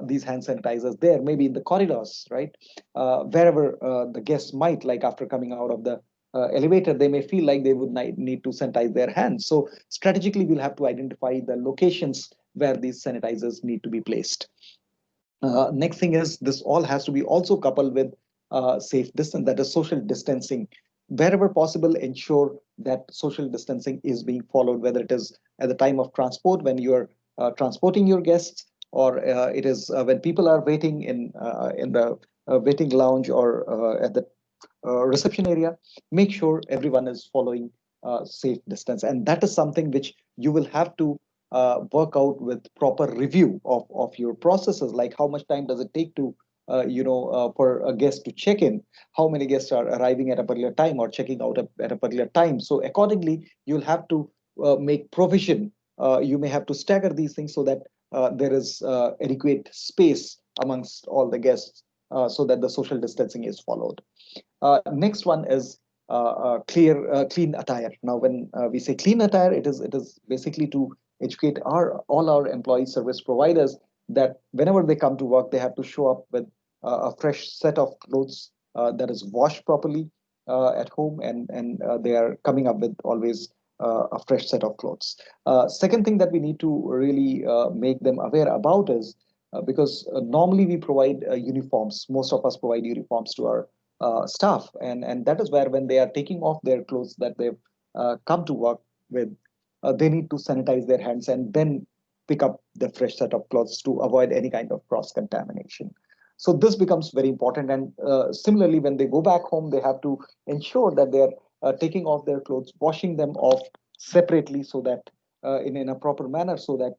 E: these hand sanitizers there, maybe in the corridors, right? Wherever the guests might, like after coming out of the elevator, they may feel like they would need to sanitize their hands. So strategically, we'll have to identify the locations where these sanitizers need to be placed. Next thing is, this all has to be also coupled with safe distance, that is social distancing. Wherever possible, ensure that social distancing is being followed, whether it is at the time of transport when you're transporting your guests, or it is when people are waiting in the waiting lounge, or at the reception area. Make sure everyone is following safe distance. And that is something which you will have to work out with proper review of your processes, like how much time does it take to for a guest to check in, how many guests are arriving at a particular time or checking out at a particular time. So accordingly, you'll have to make provision. You may have to stagger these things so that there is adequate space amongst all the guests so that the social distancing is followed. Next one is clean attire. Now, when we say clean attire, it is basically to educate all our employee service providers that whenever they come to work, they have to show up with a fresh set of clothes that is washed properly at home, and they are coming up with always a fresh set of clothes. Second thing that we need to really make them aware about is because normally we provide uniforms. Most of us provide uniforms to our staff, and that is where when they are taking off their clothes that they've come to work with, they need to sanitize their hands and then pick up the fresh set of clothes to avoid any kind of cross contamination. So this becomes very important. And similarly, when they go back home, they have to ensure that they're taking off their clothes, washing them off separately so that in a proper manner, so that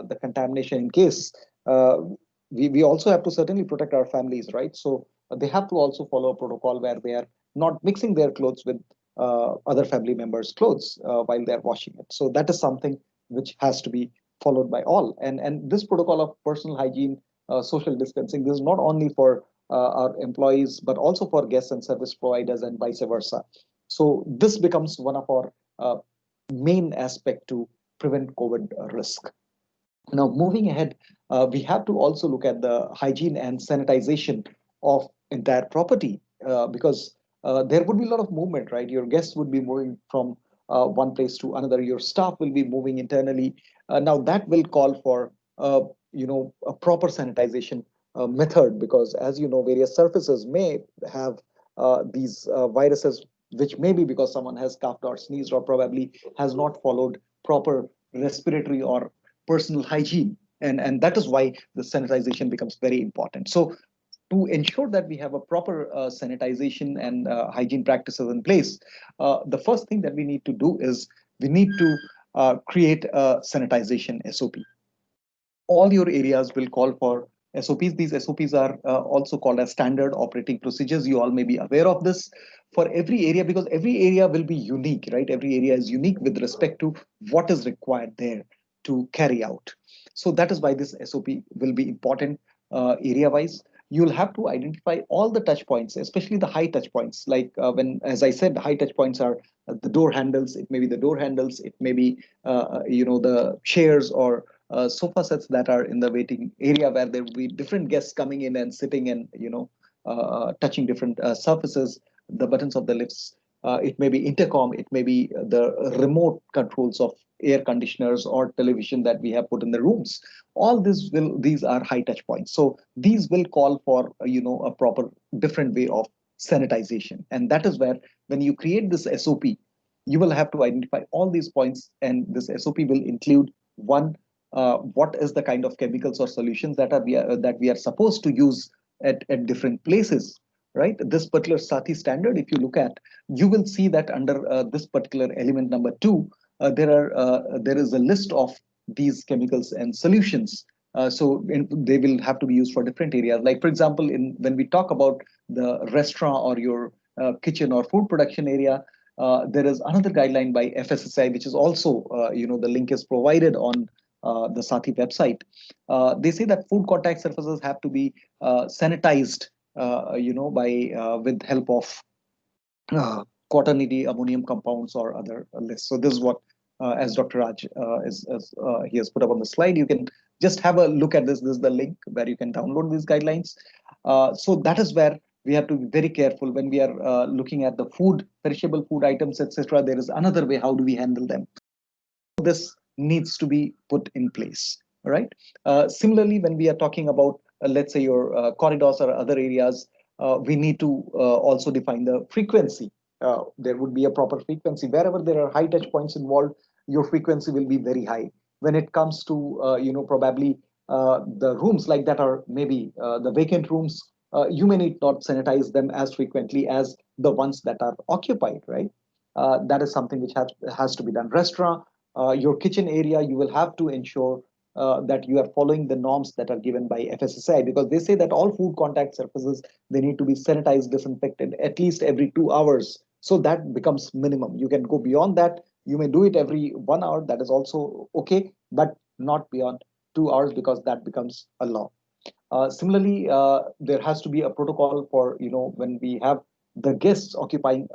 E: the contamination in case we also have to certainly protect our families, right? So they have to also follow a protocol where they are not mixing their clothes with other family members' clothes while they're washing it. So that is something which has to be followed by all. And this protocol of personal hygiene, social distancing, this is not only for our employees, but also for guests and service providers and vice versa. So this becomes one of our main aspect to prevent COVID risk. Now, moving ahead, we have to also look at the hygiene and sanitization of entire property because there would be a lot of movement, right? Your guests would be moving from one place to another. Your staff will be moving internally. Now, that will call for a proper sanitization method because, as you know, various surfaces may have these viruses, which may be because someone has coughed or sneezed or probably has not followed proper respiratory or personal hygiene. And that is why the sanitization becomes very important. So to ensure that we have a proper sanitization and hygiene practices in place, the first thing that we need to do is we need to create a sanitization SOP. All your areas will call for SOPs. These SOPs are also called as standard operating procedures. You all may be aware of this for every area because every area will be unique, right? Every area is unique with respect to what is required there to carry out. So that is why this SOP will be important area wise. You'll have to identify all the touch points, especially the high touch points. Like as I said, the high touch points are the door handles. It may be the door handles. It may be, the chairs or sofa sets that are in the waiting area where there will be different guests coming in and sitting and touching different surfaces, the buttons of the lifts. It may be intercom, it may be the remote controls of air conditioners or television that we have put in the rooms. All these are high touch points. So these will call for a proper different way of sanitization. And that is where when you create this SOP, you will have to identify all these points, and this SOP will include one, what is the kind of chemicals or solutions that we are supposed to use at different places, right? This particular Sati standard, if you look at, you will see that under this particular element number 2, there is a list of these chemicals and solutions. They will have to be used for different areas. Like, for example, when we talk about the restaurant or your kitchen or food production area, there is another guideline by FSSAI, which is also, the link is provided on the Sati website. They say that food contact surfaces have to be sanitized, with help of quaternary ammonium compounds or other lists. So this is what, as Dr. Raj he has put up on the slide. You can just have a look at this. This is the link where you can download these guidelines. So that is where we have to be very careful when we are looking at the food, perishable food items, etc. There is another way. How do we handle them? This needs to be put in place, right? Similarly, when we are talking about, let's say, your corridors or other areas, we need to also define the frequency. There would be a proper frequency. Wherever there are high touch points involved, your frequency will be very high. When it comes to, probably the rooms like that are maybe the vacant rooms, you may need not sanitize them as frequently as the ones that are occupied, right? That is something which has to be done. Restaurant, your kitchen area, you will have to ensure that you are following the norms that are given by FSSAI, because they say that all food contact surfaces, they need to be sanitized, disinfected at least every 2 hours. So that becomes minimum. You can go beyond that. You may do it every 1 hour. That is also okay, but not beyond 2 hours, because that becomes a law. Similarly, there has to be a protocol for, when we have the guests occupying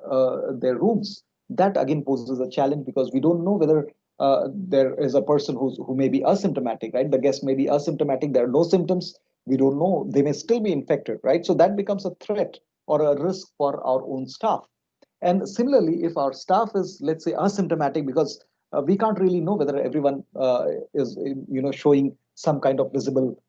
E: their rooms. That again poses a challenge, because we don't know whether there is a person who may be asymptomatic, right? The guest may be asymptomatic. There are no symptoms. We don't know. They may still be infected, right? So that becomes a threat or a risk for our own staff. And similarly, if our staff is, let's say, asymptomatic, because we can't really know whether everyone is, showing some kind of visible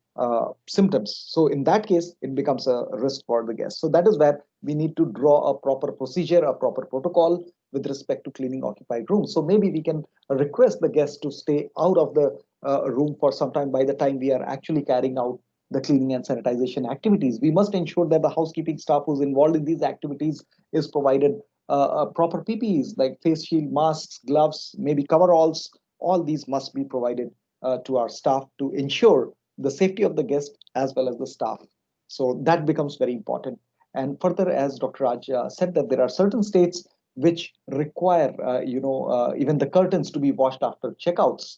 E: symptoms. So in that case, it becomes a risk for the guest. So that is where we need to draw a proper procedure, a proper protocol with respect to cleaning occupied rooms. So maybe we can request the guests to stay out of the room for some time. By the time we are actually carrying out the cleaning and sanitization activities, we must ensure that the housekeeping staff who's involved in these activities is provided proper PPEs like face shield, masks, gloves, maybe coveralls. All these must be provided to our staff to ensure the safety of the guest as well as the staff. So that becomes very important. And further, as Dr. Raj said, that there are certain states which require, even the curtains to be washed after checkouts.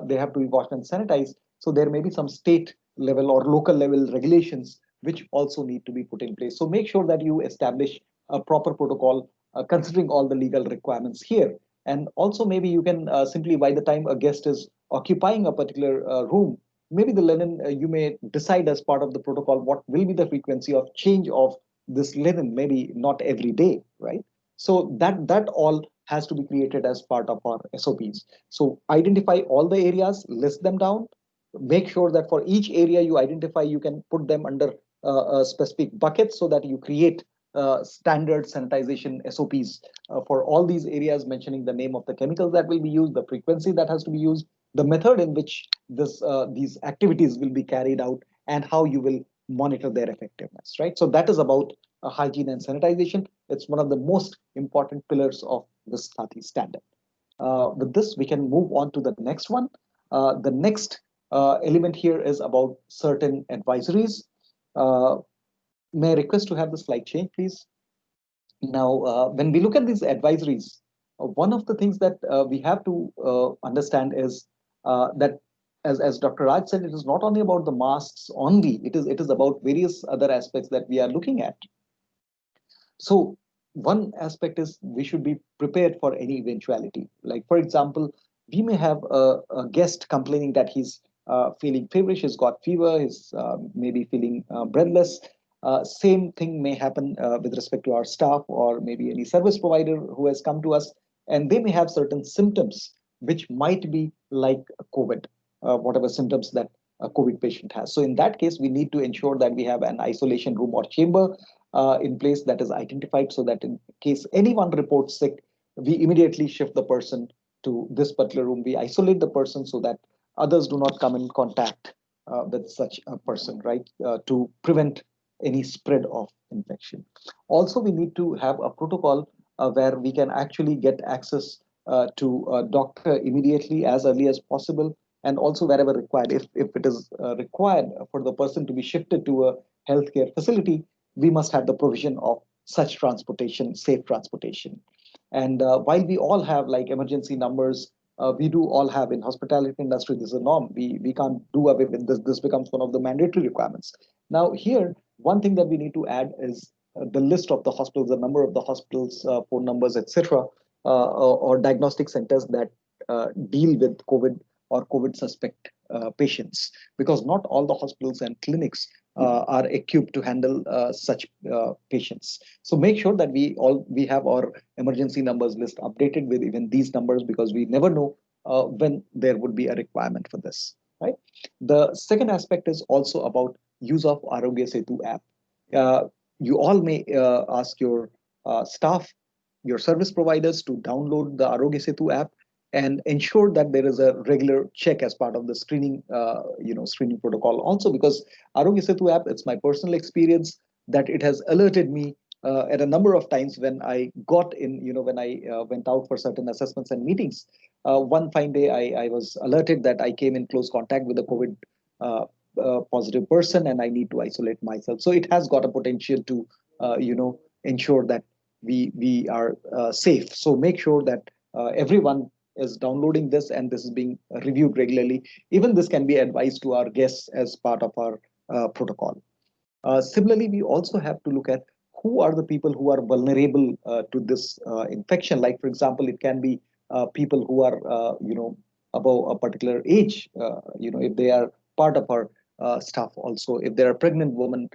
E: They have to be washed and sanitized. So there may be some state level or local level regulations which also need to be put in place. So make sure that you establish a proper protocol considering all the legal requirements here. And also maybe you can simply, by the time a guest is occupying a particular room, maybe the linen, you may decide as part of the protocol what will be the frequency of change of this linen, maybe not every day, right? So that all has to be created as part of our SOPs. So identify all the areas, list them down, make sure that for each area you identify, you can put them under a specific bucket so that you create standard sanitization SOPs for all these areas, mentioning the name of the chemicals that will be used, the frequency that has to be used, the method in which these activities will be carried out, and how you will monitor their effectiveness, right? So that is about hygiene and sanitization. It's one of the most important pillars of this Saathi standard. With this, we can move on to the next one. The next element here is about certain advisories. May I request to have the slide change, please? Now, when we look at these advisories, one of the things that we have to understand is that, as Dr. Raj said, it is not only about the masks only, it is about various other aspects that we are looking at. So one aspect is we should be prepared for any eventuality. Like, for example, we may have a guest complaining that he's feeling feverish, he's got fever, he's maybe feeling breathless. Same thing may happen with respect to our staff or maybe any service provider who has come to us, and they may have certain symptoms which might be like COVID, whatever symptoms that a COVID patient has. So in that case, we need to ensure that we have an isolation room or chamber in place that is identified, so that in case anyone reports sick, we immediately shift the person to this particular room. We isolate the person so that others do not come in contact with such a person, right? To prevent any spread of infection. Also, we need to have a protocol where we can actually get access to a doctor immediately, as early as possible, and also wherever required. If it is required for the person to be shifted to a healthcare facility, we must have the provision of such transportation, safe transportation. And while we all have like emergency numbers, we do all have in hospitality industry, this is a norm. We can't do away with this. This becomes one of the mandatory requirements. Now here, one thing that we need to add is the list of the hospitals, the number of the hospitals, phone numbers, etc., or diagnostic centers that deal with COVID or COVID suspect patients, because not all the hospitals and clinics are equipped to handle such patients. So make sure that we have our emergency numbers list updated with even these numbers, because we never know when there would be a requirement for this, right? The second aspect is also about use of Arogya Setu app. You all may ask your staff, your service providers to download the Arogya Setu app and ensure that there is a regular check as part of the screening, screening protocol. Also, because Arogya Setu app, it's my personal experience that it has alerted me at a number of times when I got in, when I went out for certain assessments and meetings, one fine day I was alerted that I came in close contact with a COVID positive person and I need to isolate myself. So it has got a potential to, ensure that we are safe. So make sure that everyone is downloading this and this is being reviewed regularly. Even this can be advised to our guests as part of our protocol. Similarly, we also have to look at who are the people who are vulnerable to this infection. Like, for example, it can be people who are, above a particular age, if they are part of our staff also. If they're a pregnant woman,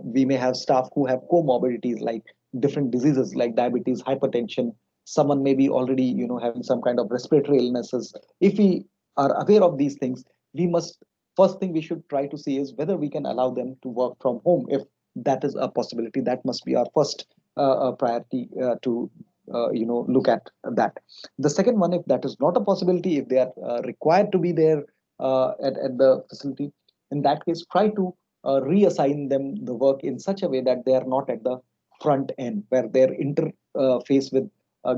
E: we may have staff who have comorbidities like different diseases like diabetes, hypertension. Someone may be already, having some kind of respiratory illnesses. If we are aware of these things, we must first thing we should try to see is whether we can allow them to work from home. If that is a possibility, that must be our first priority to look at that. The second one, if that is not a possibility, if they are required to be there at the facility, in that case, try to reassign them the work in such a way that they are not at the front end, where their interface with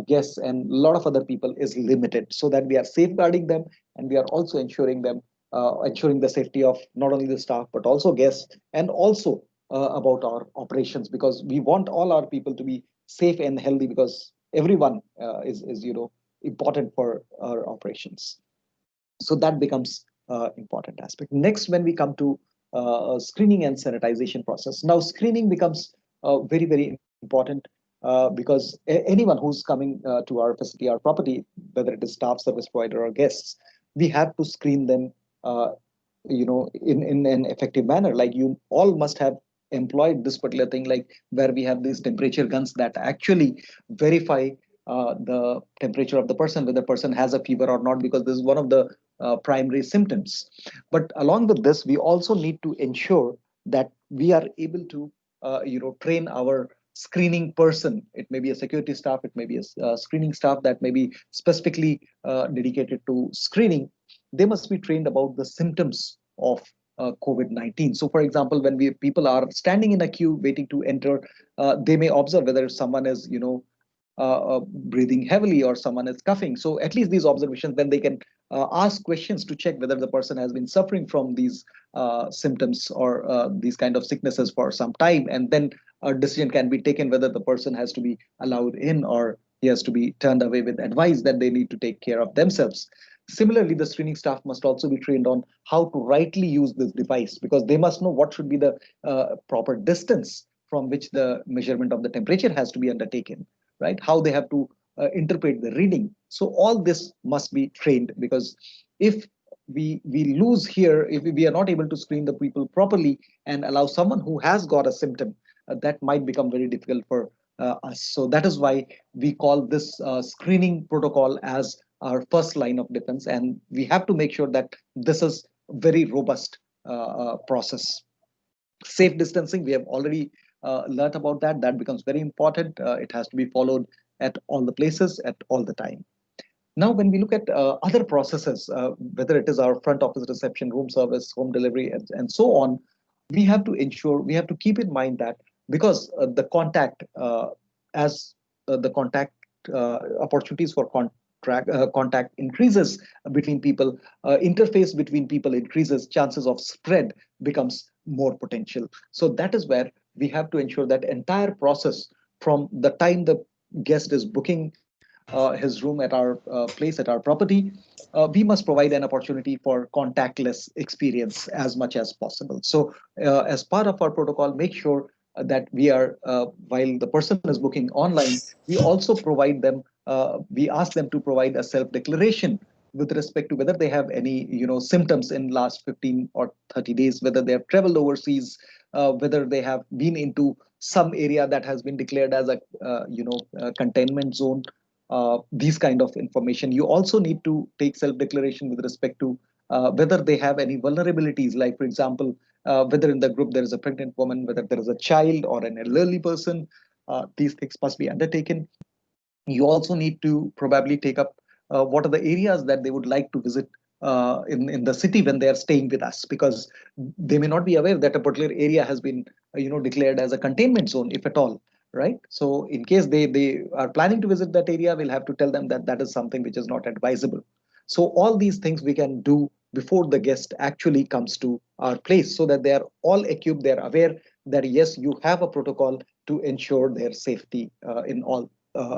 E: guests and a lot of other people is limited, so that we are safeguarding them and we are also ensuring the safety of not only the staff but also guests, and also about our operations, because we want all our people to be safe and healthy, because everyone is important for our operations. So that becomes important aspect. Next, when we come to screening and sanitization process, now screening becomes very, very important because anyone who's coming to our facility, our property, whether it is staff, service provider, or guests, we have to screen them in an effective manner. Like, you all must have employed this particular thing, like where we have these temperature guns that actually verify the temperature of the person, whether the person has a fever or not, because this is one of the primary symptoms. But along with this, we also need to ensure that we are able to train our screening person. It may be a security staff, it may be a screening staff that may be specifically dedicated to screening. They must be trained about the symptoms of COVID-19. So, for example, when people are standing in a queue waiting to enter, they may observe whether someone is, breathing heavily or someone is coughing. So, at least these observations, then they can ask questions to check whether the person has been suffering from these symptoms or these kind of sicknesses for some time, and then a decision can be taken whether the person has to be allowed in or he has to be turned away with advice that they need to take care of themselves. Similarly, the screening staff must also be trained on how to rightly use this device, because they must know what should be the proper distance from which the measurement of the temperature has to be undertaken, right? How they have to interpret the reading. So all this must be trained, because if we lose here, if we are not able to screen the people properly and allow someone who has got a symptom, that might become very difficult for us. So that is why we call this screening protocol as our first line of defense, and we have to make sure that this is very robust process. Safe distancing, we have already learned about that. That becomes very important. It has to be followed at all the places at all the time. Now, when we look at other processes, whether it is our front office reception, room service, home delivery, and so on, we have to keep in mind that because the contact, as the contact opportunities for contact increases between people, interface between people increases, chances of spread becomes more potential. So that is where we have to ensure that entire process, from the time the guest is booking his room at our place, at our property, we must provide an opportunity for contactless experience as much as possible. So as part of our protocol, make sure that we are, while the person is booking online, we also provide them, we ask them to provide a self-declaration with respect to whether they have any symptoms in last 15 or 30 days, whether they have traveled overseas, whether they have been into some area that has been declared as a containment zone. These kind of information. You also need to take self-declaration with respect to whether they have any vulnerabilities, like, for example, whether in the group there is a pregnant woman, whether there is a child or an elderly person. These things must be undertaken. You also need to probably take up what are the areas that they would like to visit in the city when they are staying with us, because they may not be aware that a particular area has been declared as a containment zone, if at all. right? So in case they are planning to visit that area, we'll have to tell them that that is something which is not advisable. So all these things we can do before the guest actually comes to our place, so that they are all equipped, they're aware that yes, you have a protocol to ensure their safety in all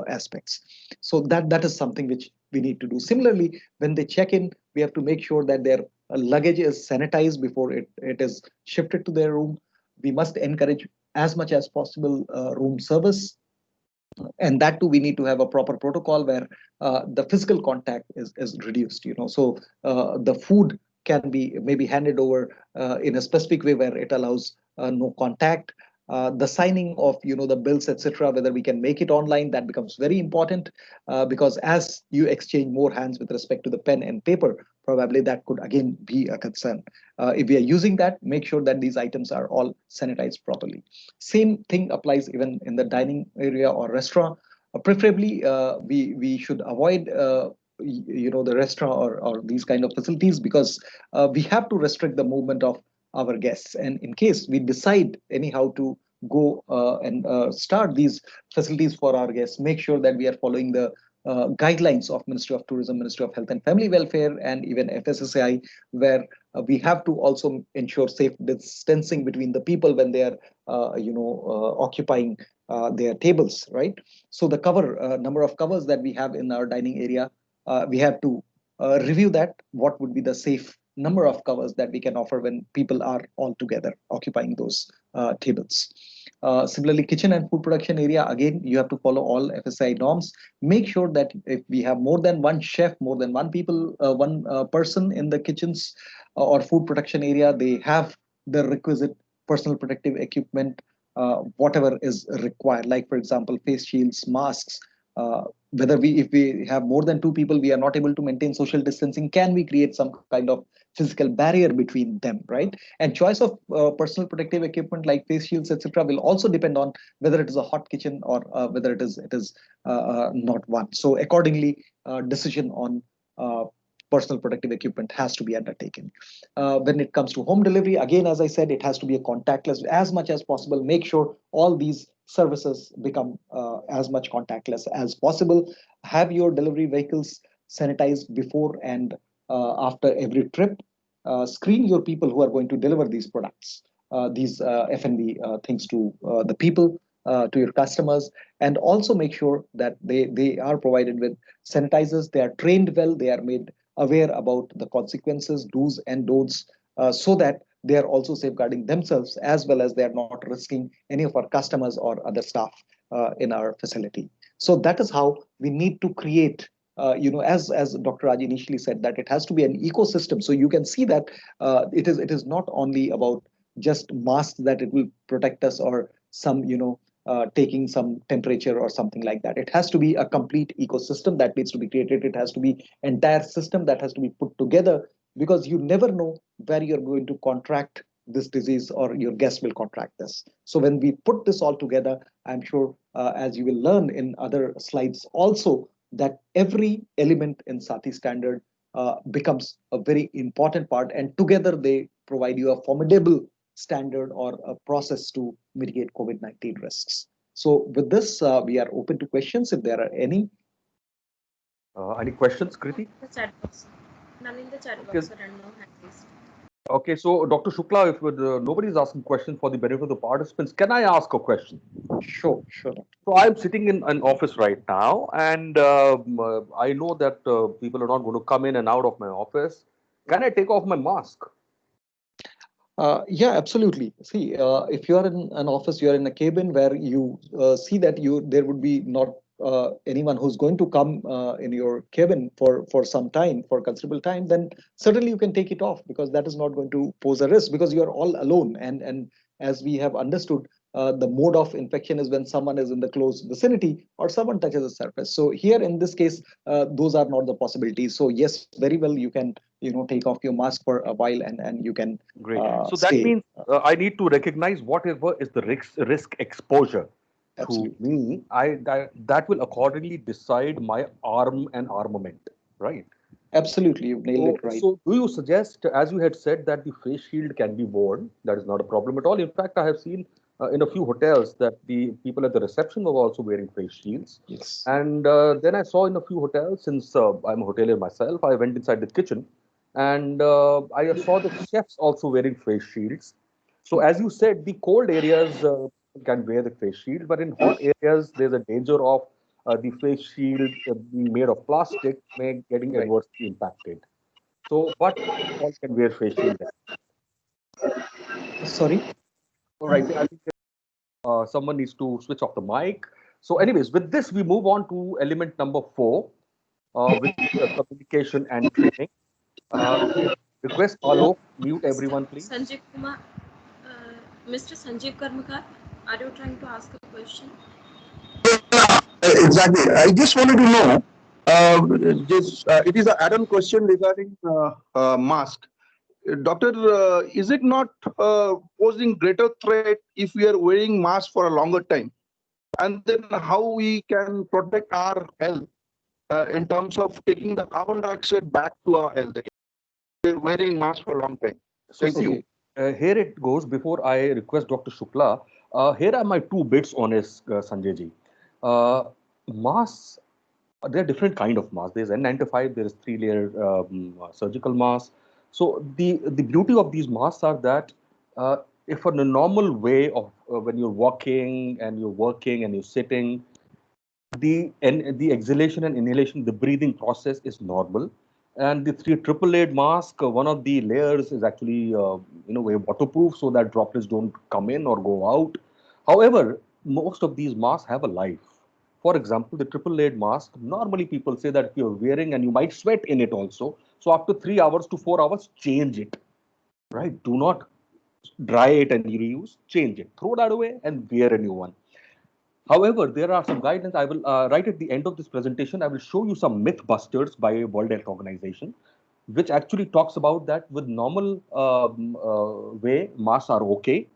E: aspects. So that is something which we need to do. Similarly, when they check in, we have to make sure that their luggage is sanitized before it is shifted to their room. We must encourage as much as possible room service, and that too we need to have a proper protocol where the physical contact is reduced, so the food can be maybe handed over in a specific way where it allows no contact. The signing of the bills, etc., whether we can make it online, that becomes very important, because as you exchange more hands with respect to the pen and paper, probably that could again be a concern. If we are using that, make sure that these items are all sanitized properly. Same thing applies even in the dining area or restaurant. Preferably, we should avoid the restaurant or these kind of facilities, because we have to restrict the movement of our guests. And in case we decide anyhow to go and start these facilities for our guests, make sure that we are following the guidelines of Ministry of Tourism, Ministry of Health and Family Welfare, and even FSSAI, where we have to also ensure safe distancing between the people when they are occupying their tables, right? So the number of covers that we have in our dining area, we have to review that. What would be the safe number of covers that we can offer when people are all together occupying those tables? Similarly, kitchen and food production area, again, you have to follow all FSI norms. Make sure that if we have more than one chef, more than one person in the kitchens or food production area, they have the requisite personal protective equipment, whatever is required. Like, for example, face shields, masks. If we have more than two people, we are not able to maintain social distancing. Can we create some kind of physical barrier between them, right? And choice of personal protective equipment like face shields, etc., will also depend on whether it is a hot kitchen or whether it is not one. So accordingly, decision on personal protective equipment has to be undertaken. When it comes to home delivery, again, as I said, it has to be a contactless as much as possible. Make sure all these services become as much contactless as possible. Have your delivery vehicles sanitized before and after every trip. Screen your people who are going to deliver these products, these F&B things to the people, to your customers, and also make sure that they are provided with sanitizers. They are trained well. They are made aware about the consequences, do's and don'ts, so that they are also safeguarding themselves, as well as they are not risking any of our customers or other staff in our facility. So that is how we need to create, as Dr. Raj initially said, that it has to be an ecosystem. So you can see that it is not only about just masks that it will protect us, or some taking some temperature or something like that. It has to be a complete ecosystem that needs to be created. It has to be entire system that has to be put together, because you never know where you're going to contract this disease or your guest will contract this. So when we put this all together, I'm sure, as you will learn in other slides also, that every element in Sati standard becomes a very important part, and together they provide you a formidable standard or a process to mitigate COVID-19 risks. So with this, we are open to questions if there are any.
A: Any questions, Kriti?
F: The chat box. None in the chat
A: Okay.
F: box, sir, and no hand raised.
A: Okay, so Dr. Shukla, if nobody is asking questions for the benefit of the participants, can I ask a question?
E: Sure.
A: So I'm sitting in an office right now, and I know that people are not going to come in and out of my office. Can I take off my mask?
E: Yeah, absolutely. See, if you are in an office, you are in a cabin where you see that there would be not anyone who's going to come in your cabin for some time, for considerable time, then certainly you can take it off, because that is not going to pose a risk, because you are all alone. And as we have understood, the mode of infection is when someone is in the close vicinity or someone touches the surface. So here in this case, those are not the possibilities. So yes, very well, you can take off your mask for a while, and you can
A: Great. So that
E: stay.
A: means I need to recognize whatever is the risk exposure to
E: Absolutely.
A: me. That will accordingly decide my arm and armament, right?
E: Absolutely, you've nailed
A: So,
E: it right.
A: so do you suggest, as you had said, that the face shield can be worn? That is not a problem at all. In fact, I have seen in a few hotels that the people at the reception were also wearing face shields.
E: Yes.
A: And then I saw in a few hotels, since I'm a hotelier myself, I went inside the kitchen and I saw the chefs also wearing face shields. So as you said, the cold areas can wear the face shield, but in hot areas, there's a danger of the face shield being made of plastic, may getting
E: Right.
A: adversely impacted. So, but all can wear face shield.
E: Sorry.
A: All right, I think someone needs to switch off the mic. So, anyways, with this, we move on to element number 4, which is communication and training. Request Alok, mute everyone, please.
F: Sanjeev Kumar, Mr. Sanjeev Karmakar, are you trying to ask a question?
G: Exactly. I just wanted to know, it is an add-on question regarding mask. Doctor, is it not posing greater threat if we are wearing mask for a longer time? And then how we can protect our health in terms of taking the carbon dioxide back to our health? We're wearing mask for a long time.
A: So,
G: Thank you.
A: here it goes. Before I request Dr. Shukla, here are my 2 bits on this, Sanjay ji. Masks, there are different kind of masks. There's N95, there is 3-layer surgical mask. So the beauty of these masks are that if in a normal way of when you're walking and you're working and you're sitting, the exhalation and inhalation, the breathing process is normal. And the triple layered mask, one of the layers is actually waterproof so that droplets don't come in or go out. However, most of these masks have a life. For example, the triple layered mask, normally people say that if you're wearing and you might sweat in it also. So after 3 hours to 4 hours, change it, right? Do not dry it and reuse, change it, throw that away and wear a new one. However, there are some guidelines. I will right at the end of this presentation, I will show you some myth busters by World Health Organization, which actually talks about that with normal way, masks are okay.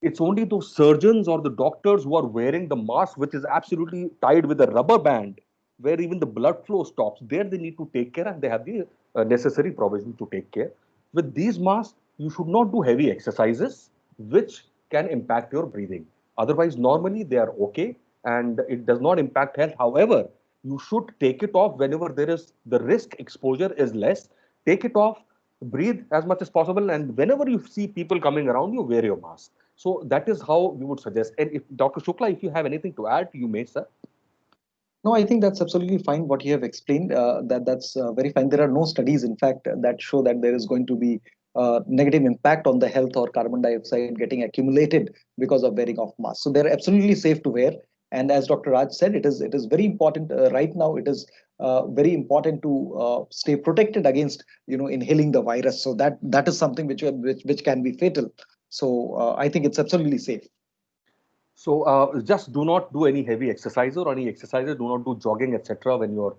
A: It's only those surgeons or the doctors who are wearing the mask, which is absolutely tied with a rubber band, where even the blood flow stops. There they need to take care and they have the necessary provision to take care. With these masks, you should not do heavy exercises, which can impact your breathing. Otherwise, normally they are okay and it does not impact health. However, you should take it off whenever there is the risk exposure is less. Take it off, breathe as much as possible, and whenever you see people coming around you, wear your mask. So that is how we would suggest. And if Dr. Shukla, if you have anything to add, you may, sir.
E: No, I think that's absolutely fine. What you have explained, that's very fine. There are no studies, in fact, that show that there is going to be negative impact on the health or carbon dioxide getting accumulated because of wearing of masks. So they're absolutely safe to wear. And as Dr. Raj said, it is very important right now. It is very important to stay protected against inhaling the virus. So that is something which can be fatal. So I think it's absolutely safe.
A: So just do not do any heavy exercise or any exercises. Do not do jogging, etc. When you're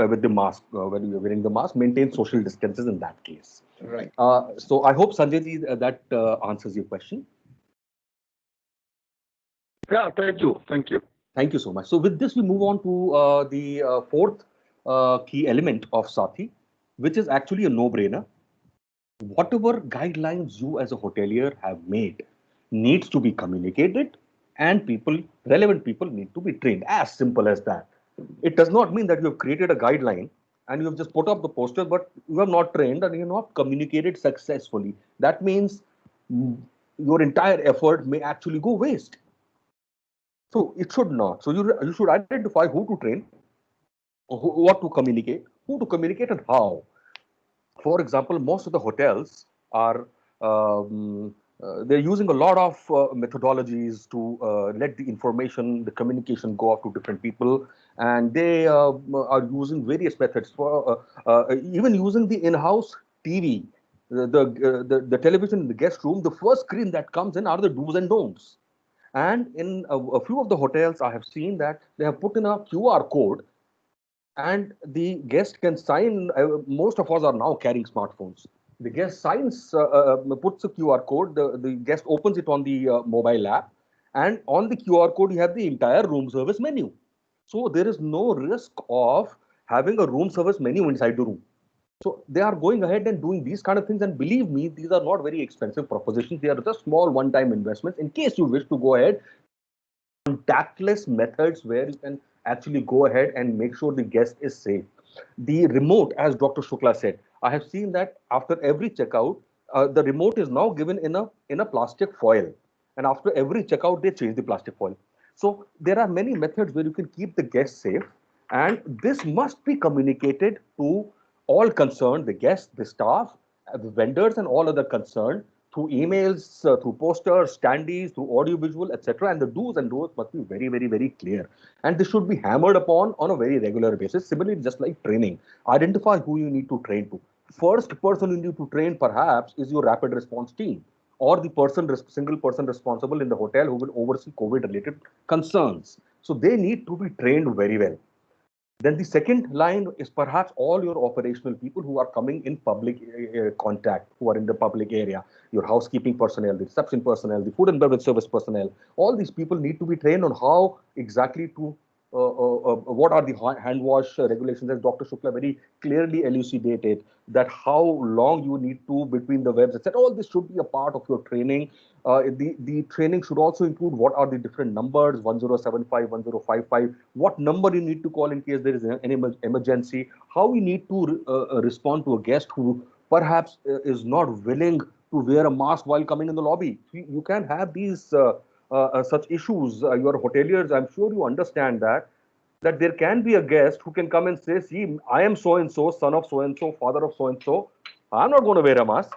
A: with the mask, when you're wearing the mask. Maintain social distances in that case.
E: Right.
A: So I hope Sanjay ji that answers your question.
G: Yeah, thank you. Thank you.
A: Thank you so much. So with this, we move on to the fourth key element of Saathi, which is actually a no-brainer. Whatever guidelines you as a hotelier have made needs to be communicated and relevant people need to be trained. As simple as that. It does not mean that you have created a guideline and you have just put up the poster, but you have not trained and you have not communicated successfully. That means your entire effort may actually go waste. So it should not. So you should identify who to train, what to communicate, who to communicate and how. For example, most of the hotels are they're using a lot of methodologies to let the information, the communication go off to different people, and they are using various methods for even using the in-house TV, the television in the guest room. The first screen that comes in are the do's and don'ts. And in a few of the hotels, I have seen that they have put in a QR code and the guest can sign. Most of us are now carrying smartphones. The guest signs, puts a QR code, the guest opens it on the mobile app, and on the QR code, you have the entire room service menu. So there is no risk of having a room service menu inside the room. So they are going ahead and doing these kind of things. And believe me, these are not very expensive propositions. They are just small one-time investments in case you wish to go ahead. Contactless methods where you can actually go ahead and make sure the guest is safe. The remote, as Dr. Shukla said, I have seen that after every checkout, the remote is now given in a plastic foil, and after every checkout, they change the plastic foil. So there are many methods where you can keep the guest safe, and this must be communicated to all concerned, the guests, the staff, the vendors, and all other concerned through emails, through posters, standees, through audiovisual, etc. And the do's and don'ts must be very, very, very clear. And this should be hammered upon on a very regular basis. Similarly, just like training, identify who you need to train to. First person you need to train perhaps is your rapid response team or the single person responsible in the hotel who will oversee COVID related concerns. So they need to be trained very well. Then the second line is perhaps all your operational people who are coming in public contact, who are in the public area, your housekeeping personnel, the reception personnel, the food and beverage service personnel. All these people need to be trained on how exactly to, what are the hand wash regulations, as Dr. Shukla very clearly elucidated, that how long you need to between the webs, etc. All this should be a part of your training. The training should also include what are the different numbers, 1075, 1055, what number you need to call in case there is an emergency, how we need to respond to a guest who perhaps is not willing to wear a mask while coming in the lobby. You can have these such issues. Your hoteliers, I'm sure you understand that there can be a guest who can come and say, see, I am so-and-so, son of so-and-so, father of so-and-so, I'm not going to wear a mask.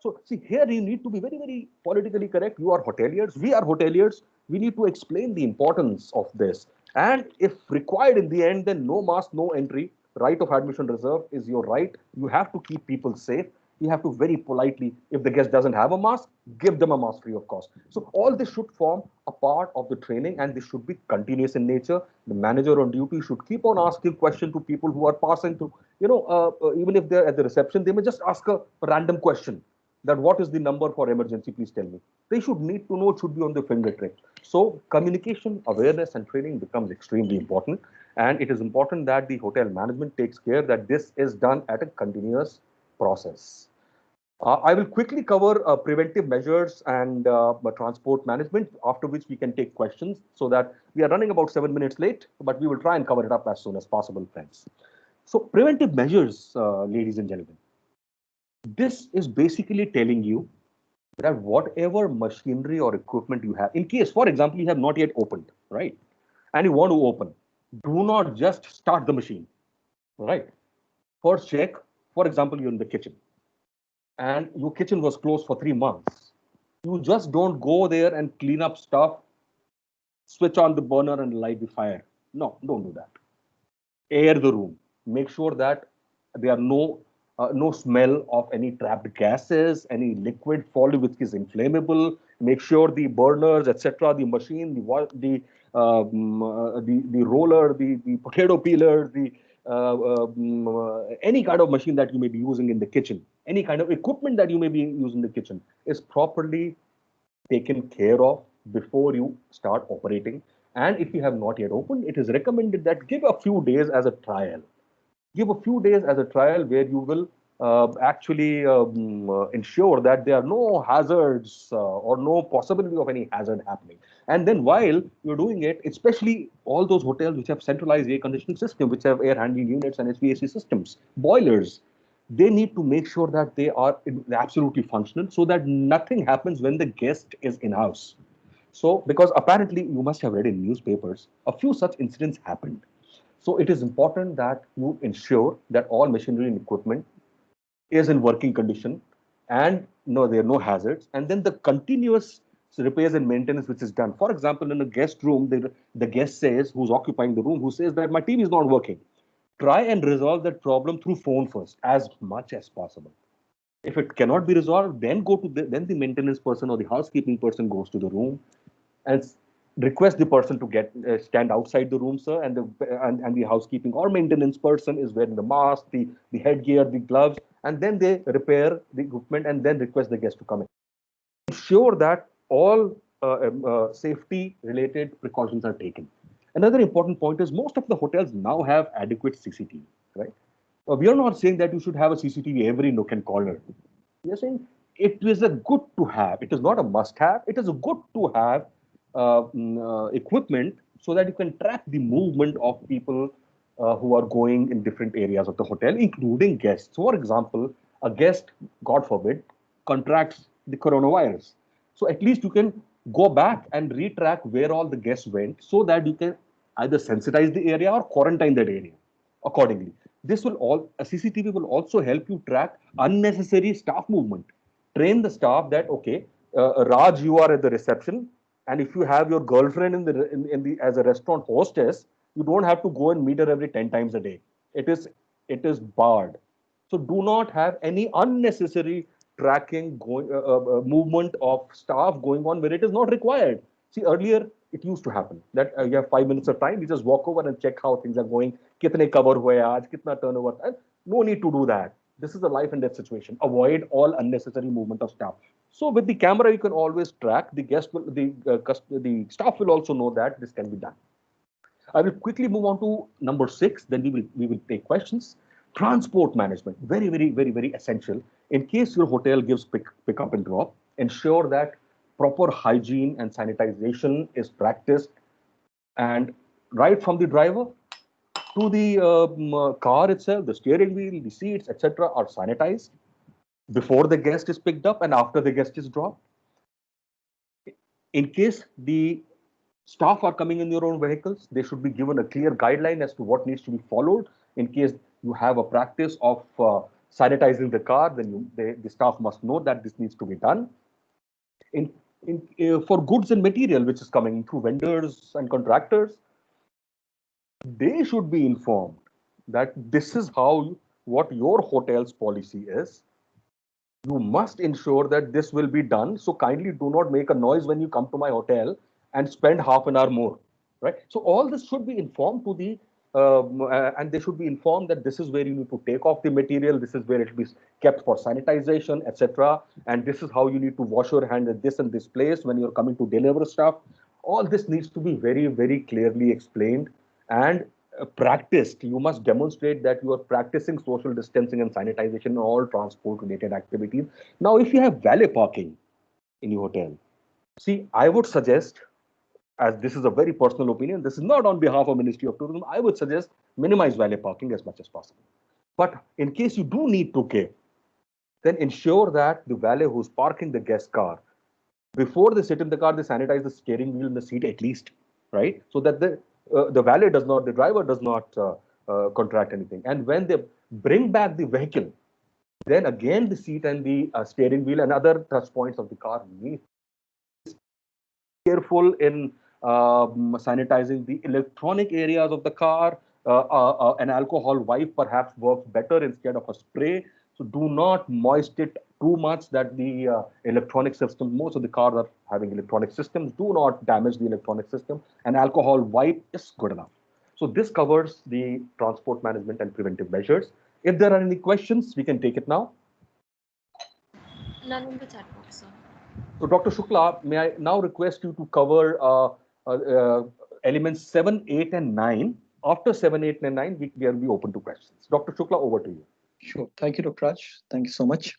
A: So see, here you need to be very, very politically correct. You are hoteliers, we are hoteliers. We need to explain the importance of this. And if required in the end, then no mask, no entry. Right of admission reserved is your right. You have to keep people safe. You have to very politely, if the guest doesn't have a mask, give them a mask free of cost. So all this should form a part of the training, and this should be continuous in nature. The manager on duty should keep on asking questions to people who are passing through. Even if they're at the reception, they may just ask a random question that what is the number for emergency, please tell me. They should need to know, it should be on the fingertip. So communication, awareness and training becomes extremely important. And it is important that the hotel management takes care that this is done at a continuous process. I will quickly cover preventive measures and transport management, after which we can take questions, so that we are running about 7 minutes late, but we will try and cover it up as soon as possible, friends. So preventive measures, ladies and gentlemen. This is basically telling you that whatever machinery or equipment you have, in case, for example, you have not yet opened, right? And you want to open, do not just start the machine, right? First check, for example, you're in the kitchen and your kitchen was closed for 3 months. You just don't go there and clean up stuff, switch on the burner and light the fire. No, don't do that. Air the room. Make sure that there are no smell of any trapped gases, any liquid folly which is inflammable. Make sure the burners, etc., the machine, the roller, the potato peeler, any kind of machine that you may be using in the kitchen, any kind of equipment that you may be using in the kitchen is properly taken care of before you start operating. And if you have not yet opened, it is recommended that give a few days as a trial. Give a few days as a trial where you will actually ensure that there are no hazards or no possibility of any hazard happening. And then while you're doing it, especially all those hotels which have centralized air conditioning system, which have air handling units and HVAC systems, boilers, they need to make sure that they are absolutely functional so that nothing happens when the guest is in-house. So, because apparently you must have read in newspapers, a few such incidents happened. So it is important that you ensure that all machinery and equipment is in working condition and no, there are no hazards. And then the continuous repairs and maintenance which is done. For example, in a guest room, the guest says, who's occupying the room, who says that my TV is not working. Try and resolve that problem through phone first, as much as possible. If it cannot be resolved, then then the maintenance person or the housekeeping person goes to the room and request the person to stand outside the room, sir, and the housekeeping or maintenance person is wearing the mask, the headgear, the gloves, and then they repair the equipment and then request the guest to come in. Ensure that all safety related precautions are taken. Another important point is most of the hotels now have adequate CCTV, right? We are not saying that you should have a CCTV every nook and corner. We are saying it is a good to have. It is not a must have. It is a good to have equipment so that you can track the movement of people who are going in different areas of the hotel, including guests. For example, a guest, God forbid, contracts the coronavirus. So at least you can go back and retrack where all the guests went so that you can either sensitize the area or quarantine that area accordingly. This will all a CCTV will also help you track unnecessary staff movement. Train the staff that okay, Raj, you are at the reception, and if you have your girlfriend in the as a restaurant hostess, you don't have to go and meet her every 10 times a day. It is barred. So do not have any unnecessary tracking going movement of staff going on where it is not required. See, earlier it used to happen that you have 5 minutes of time, you just walk over and check how things are going. Kitne cover hue aaj, kitna turnover. No need to do that. This is a life and death situation. Avoid all unnecessary movement of staff. So with the camera, you can always track. The guest will, the staff will also know that this can be done. I will quickly move on to number 6. Then we will take questions. Transport management, very essential. In case your hotel gives pick up and drop, ensure that proper hygiene and sanitization is practiced, and right from the driver to the car itself, the steering wheel, the seats, etc., are sanitized before the guest is picked up and after the guest is dropped. In case the staff are coming in your own vehicles, they should be given a clear guideline as to what needs to be followed. In case you have a practice of sanitizing the car, then the staff must know that this needs to be done. For goods and material which is coming through vendors and contractors, they should be informed that this is what your hotel's policy is. You must ensure that this will be done. So kindly do not make a noise when you come to my hotel and spend half an hour more, right? So all this should be informed to the and they should be informed that this is where you need to take off the material, this is where it will be kept for sanitization, etc. And this is how you need to wash your hand at this and this place when you're coming to deliver stuff. All this needs to be very clearly explained and practiced. You must demonstrate that you are practicing social distancing and sanitization in all transport related activities. Now, if you have valet parking in your hotel, see, I would suggest, as this is a very personal opinion, this is not on behalf of Ministry of Tourism, I would suggest minimize valet parking as much as possible. But in case you do need to give, then ensure that the valet who's parking the guest car, before they sit in the car, they sanitize the steering wheel and the seat at least, right? So that the valet does not, the driver does not contract anything. And when they bring back the vehicle, then again the seat and the steering wheel and other touch points of the car need careful in sanitizing the electronic areas of the car. An alcohol wipe perhaps works better instead of a spray. So do not moist it too much that the electronic system, most of the cars are having electronic systems. Do not damage the electronic system. An alcohol wipe is good enough. So this covers the transport management and preventive measures. If there are any questions, we can take it now.
F: None in the chat box, sir.
A: So Dr. Shukla, may I now request you to cover elements 7, 8, and 9. After 7, 8, and 9, we will be open to questions. Dr. Shukla, over to you.
E: Sure. Thank you, Dr. Raj. Thank you so much.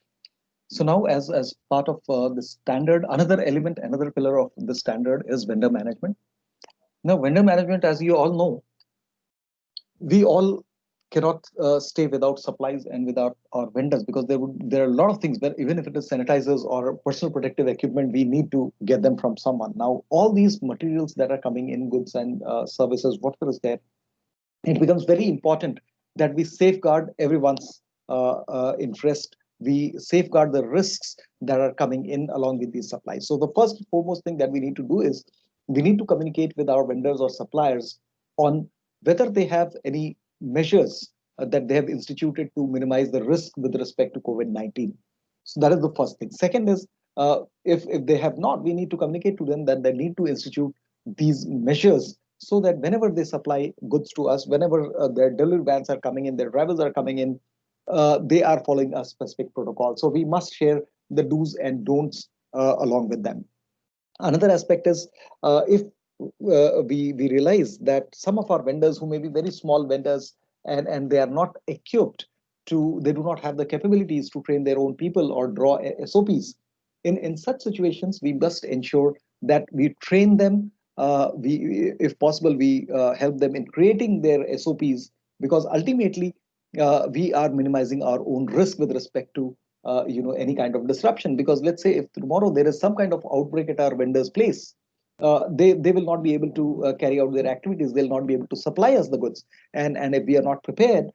E: So now, as part of the standard, another element, another pillar of the standard is vendor management. Now, vendor management, as you all know, we all cannot stay without supplies and without our vendors, because there are a lot of things where even if it is sanitizers or personal protective equipment, we need to get them from someone. Now, all these materials that are coming in, goods and services, whatever is there, it becomes very important that we safeguard everyone's interest. We safeguard the risks that are coming in along with these supplies. So the first and foremost thing that we need to do is we need to communicate with our vendors or suppliers on whether they have any measures that they have instituted to minimize the risk with respect to COVID-19. So that is the first thing. Second is, if they have not, we need to communicate to them that they need to institute these measures so that whenever they supply goods to us, whenever their delivery vans are coming in, their drivers are coming in, they are following a specific protocol. So we must share the do's and don'ts along with them. Another aspect is if we realize that some of our vendors who may be very small vendors and they are not equipped they do not have the capabilities to train their own people or draw SOPs. In such situations, we must ensure that we train them. If possible, we help them in creating their SOPs, because ultimately we are minimizing our own risk with respect to any kind of disruption. Because let's say if tomorrow there is some kind of outbreak at our vendor's place, they will not be able to carry out their activities. They'll not be able to supply us the goods, and if we are not prepared,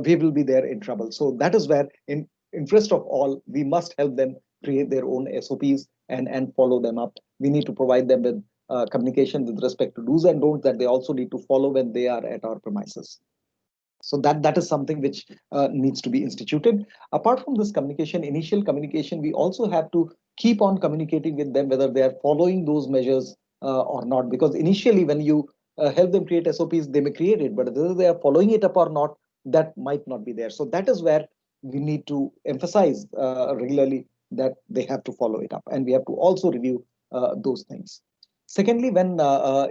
E: we will be there in trouble. So that is where, in interest of all, we must help them create their own SOPs and follow them up. We need to provide them with communication with respect to do's and don'ts that they also need to follow when they are at our premises. So that is something which needs to be instituted. Apart from this communication, initial communication, we also have to keep on communicating with them whether they are following those measures or not. Because initially, when you help them create SOPs, they may create it, but whether they are following it up or not, that might not be there. So that is where we need to emphasize regularly that they have to follow it up, and we have to also review those things. Secondly, when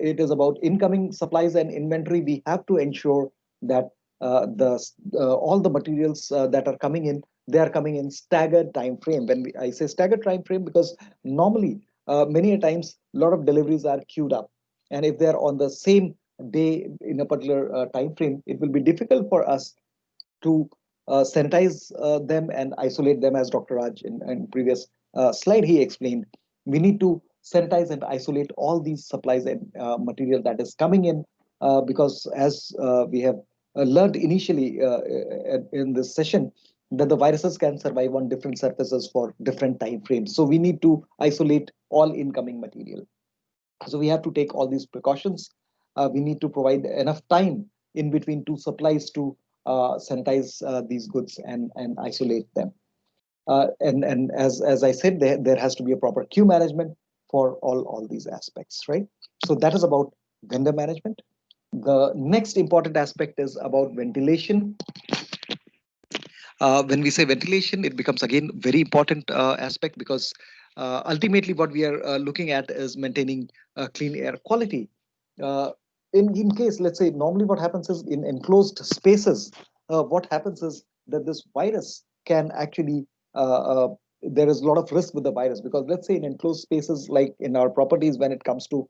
E: it is about incoming supplies and inventory, we have to ensure that all the materials that are coming in, they are coming in staggered time frame. I say staggered time frame, because normally many a times a lot of deliveries are queued up, and if they are on the same day in a particular time frame, it will be difficult for us to sanitize them and isolate them. As Dr. Raj in previous slide he explained, we need to sanitize and isolate all these supplies and material that is coming in, because as we have learned initially in this session, that the viruses can survive on different surfaces for different time frames. So we need to isolate all incoming material. So we have to take all these precautions. We need to provide enough time in between two supplies to sanitize these goods and isolate them. And as I said, there has to be a proper queue management for all these aspects, right? So that is about vendor management. The next important aspect is about ventilation. When we say ventilation, it becomes again very important aspect, because ultimately what we are looking at is maintaining clean air quality. In case, let's say, normally what happens is in enclosed spaces, what happens is that this virus can actually there is a lot of risk with the virus, because let's say in enclosed spaces like in our properties, when it comes to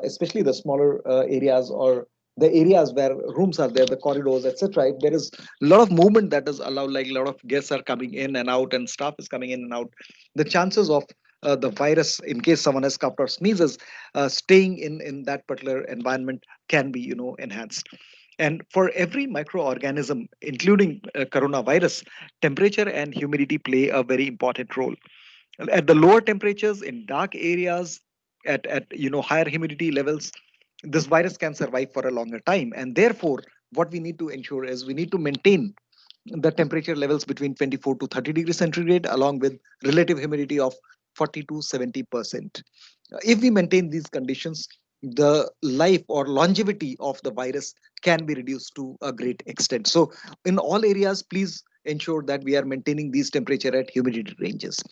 E: especially the smaller areas or the areas where rooms are there, the corridors, etc. If there is a lot of movement that is allowed, like a lot of guests are coming in and out and staff is coming in and out, the chances of the virus, in case someone has coughed or sneezes, staying in that particular environment can be enhanced. And for every microorganism, including coronavirus, temperature and humidity play a very important role. At the lower temperatures, in dark areas, at higher humidity levels, this virus can survive for a longer time. And therefore, what we need to ensure is we need to maintain the temperature levels between 24 to 30 degrees centigrade, along with relative humidity of 40 to 70%. If we maintain these conditions, the life or longevity of the virus can be reduced to a great extent. So in all areas, please ensure that we are maintaining these temperature and humidity ranges.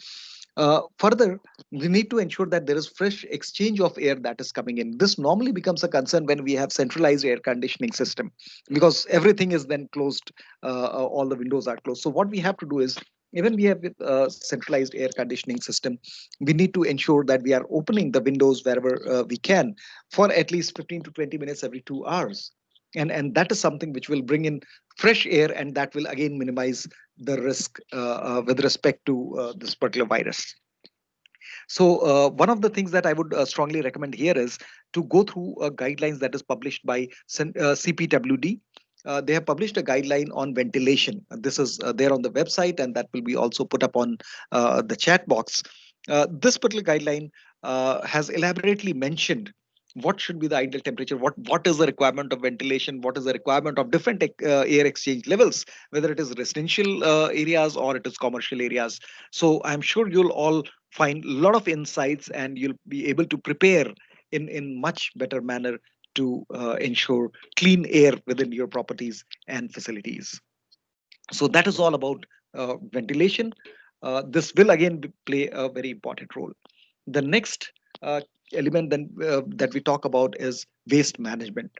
E: Further, we need to ensure that there is fresh exchange of air that is coming in. This normally becomes a concern when we have centralized air conditioning system, because everything is then closed, all the windows are closed. So what we have to do is, even we have a centralized air conditioning system, we need to ensure that we are opening the windows wherever we can for at least 15 to 20 minutes every 2 hours. And that is something which will bring in fresh air, and that will again minimize the risk with respect to this particular virus. So one of the things that I would strongly recommend here is to go through guidelines that is published by CPWD. They have published a guideline on ventilation. This is there on the website, and that will be also put up on the chat box. This particular guideline has elaborately mentioned what should be the ideal temperature, what is the requirement of ventilation, what is the requirement of different air exchange levels, whether it is residential areas or it is commercial areas. So I'm sure you'll all find a lot of insights, and you'll be able to prepare in much better manner to ensure clean air within your properties and facilities. So that is all about ventilation. This will again play a very important role. The next element then that we talk about is waste management.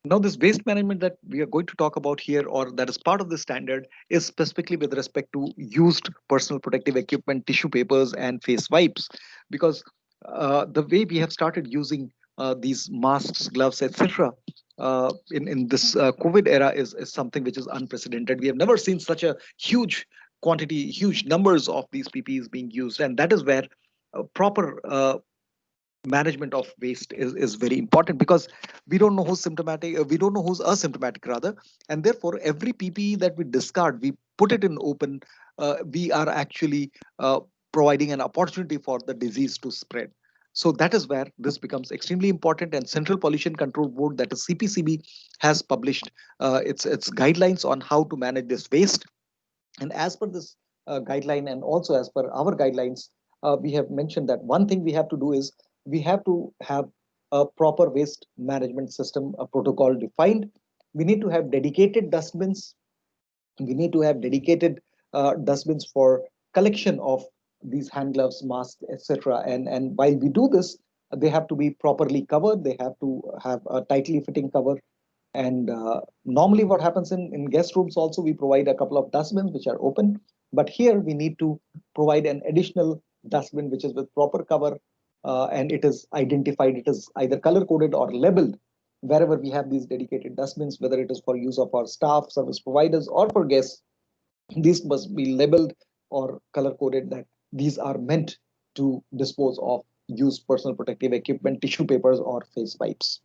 E: Now, this waste management that we are going to talk about here, or that is part of the standard, is specifically with respect to used personal protective equipment, tissue papers, and face wipes. Because the way we have started using these masks, gloves, etc., in this COVID era is something which is unprecedented. We have never seen such a huge quantity, huge numbers of these PPEs being used, and that is where proper management of waste is very important, because we don't know who's symptomatic, we don't know who's asymptomatic rather, and therefore every PPE that we discard, we put it in open, we are actually providing an opportunity for the disease to spread. So that is where this becomes extremely important, and Central Pollution Control Board, that is CPCB, has published its guidelines on how to manage this waste. And as per this guideline, and also as per our guidelines, we have mentioned that one thing we have to do is we have to have a proper waste management system, a protocol defined. We need to have dedicated dustbins. We need to have dedicated dustbins for collection of these hand gloves, masks, etc. And while we do this, they have to be properly covered. They have to have a tightly fitting cover. And normally what happens in guest rooms also, we provide a couple of dustbins which are open. But here we need to provide an additional dustbin which is with proper cover, and it is identified. It is either color coded or labeled wherever we have these dedicated dustbins, whether it is for use of our staff, service providers, or for guests. These must be labeled or color coded that these are meant to dispose of used personal protective equipment, tissue papers, or face wipes.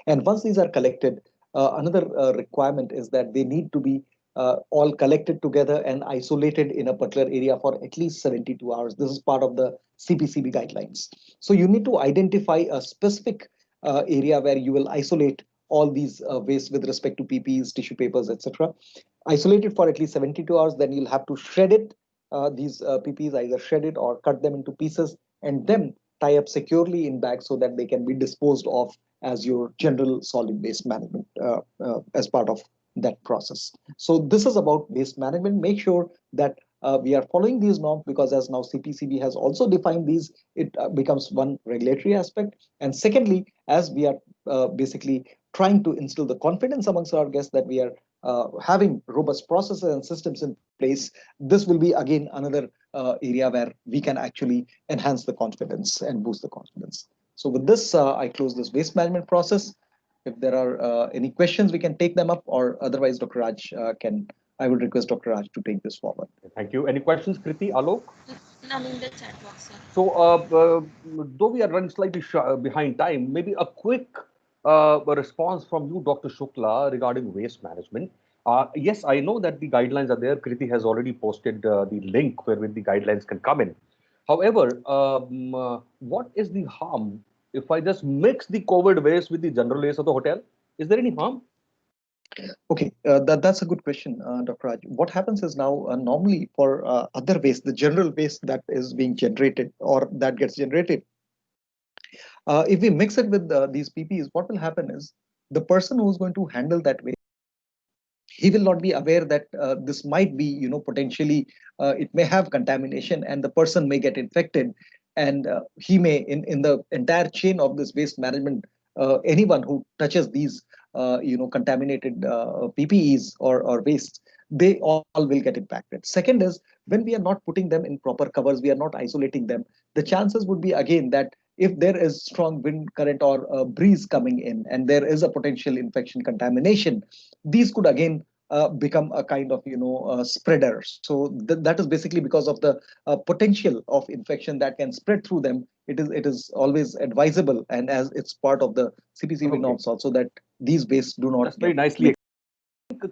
E: And once these are collected, another requirement is that they need to be all collected together and isolated in a particular area for at least 72 hours. This is part of the CPCB guidelines. So you need to identify a specific area where you will isolate all these waste with respect to PPEs, tissue papers, etc. Isolate it for at least 72 hours, then you'll have to shred it, these PPEs, either shred it or cut them into pieces, and then tie up securely in bags so that they can be disposed of as your general solid waste management as part of that process. So this is about waste management. Make sure that we are following these norms, because as now CPCB has also defined these, it becomes one regulatory aspect. And secondly, as we are basically trying to instill the confidence amongst our guests that we are having robust processes and systems in place, this will be again another area where we can actually enhance the confidence and boost the confidence. So with this, I close this waste management process. If there are any questions, we can take them up, or otherwise, Dr. Raj I would request Dr. Raj to take this forward.
A: Thank you. Any questions, Kriti, Alok?
F: None in the chat box, sir.
A: So, though we are running slightly behind time, maybe a quick response from you, Dr. Shukla, regarding waste management. Yes, I know that the guidelines are there. Kriti has already posted the link where the guidelines can come in. However, what is the harm if I just mix the COVID waste with the general waste of the hotel? Is there any harm?
E: Okay, that's a good question, Dr. Raj. What happens is now, normally for other waste, the general waste that is being generated or that gets generated, if we mix it with these PPEs, what will happen is the person who's going to handle that waste, he will not be aware that this might be, potentially, it may have contamination and the person may get infected. And he may, in the entire chain of this waste management, anyone who touches these, contaminated PPEs or waste, they all will get impacted. Second is, when we are not putting them in proper covers, we are not isolating them, the chances would be again that if there is strong wind current or a breeze coming in and there is a potential infection contamination, these could again become a kind of spreader. So that is basically because of the potential of infection that can spread through them. It is always advisable, and as it's part of the CPCB norms also, that these wastes do not.
A: That's very nicely.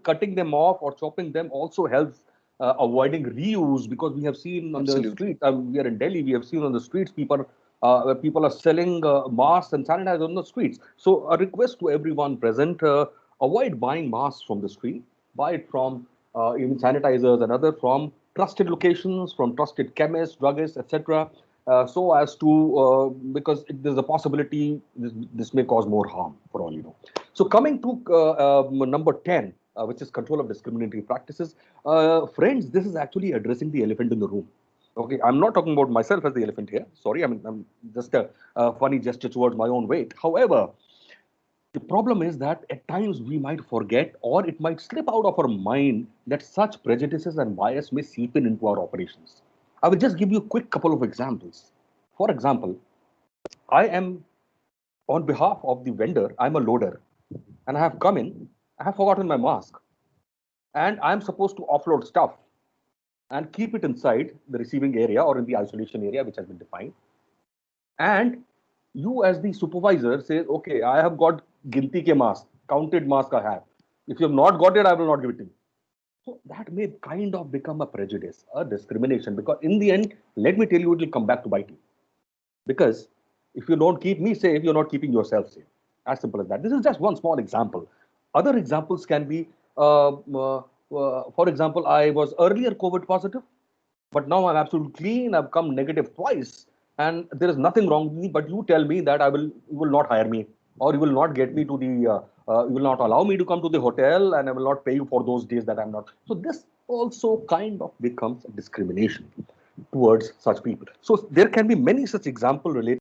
A: Cutting them off or chopping them also helps avoiding reuse, because we have seen on the street. We are in Delhi. We have seen on the streets people are selling masks and sanitizer on the streets. So a request to everyone present: avoid buying masks from the street. Buy it from even sanitizers and other from trusted locations, from trusted chemists, druggists, etc. So as to because there's a possibility this may cause more harm for all you know. So coming to number 10, which is control of discriminatory practices. Friends, this is actually addressing the elephant in the room. Okay, I'm not talking about myself as the elephant here. Sorry, I'm just a funny gesture towards my own weight. However, The problem is that at times we might forget or it might slip out of our mind that such prejudices and bias may seep in into our operations. I will just give you a quick couple of examples. For example, I am on behalf of the vendor, I'm a loader and I have come in, I have forgotten my mask and I'm supposed to offload stuff and keep it inside the receiving area or in the isolation area which has been defined. And you as the supervisor says, okay, I have got ginti ke mask, counted mask I have. If you have not got it, I will not give it to you. So that may kind of become a prejudice, a discrimination, because in the end, let me tell you, it will come back to bite you. Because if you don't keep me safe, you're not keeping yourself safe. As simple as that. This is just one small example. Other examples can be, for example, I was earlier COVID positive, but now I'm absolutely clean. I've come negative twice, and there is nothing wrong with me. But you tell me that you will not hire me, or you will not get me to the, you will not allow me to come to the hotel, and I will not pay you for those days that I'm not. So this also kind of becomes discrimination towards such people. So there can be many such example related,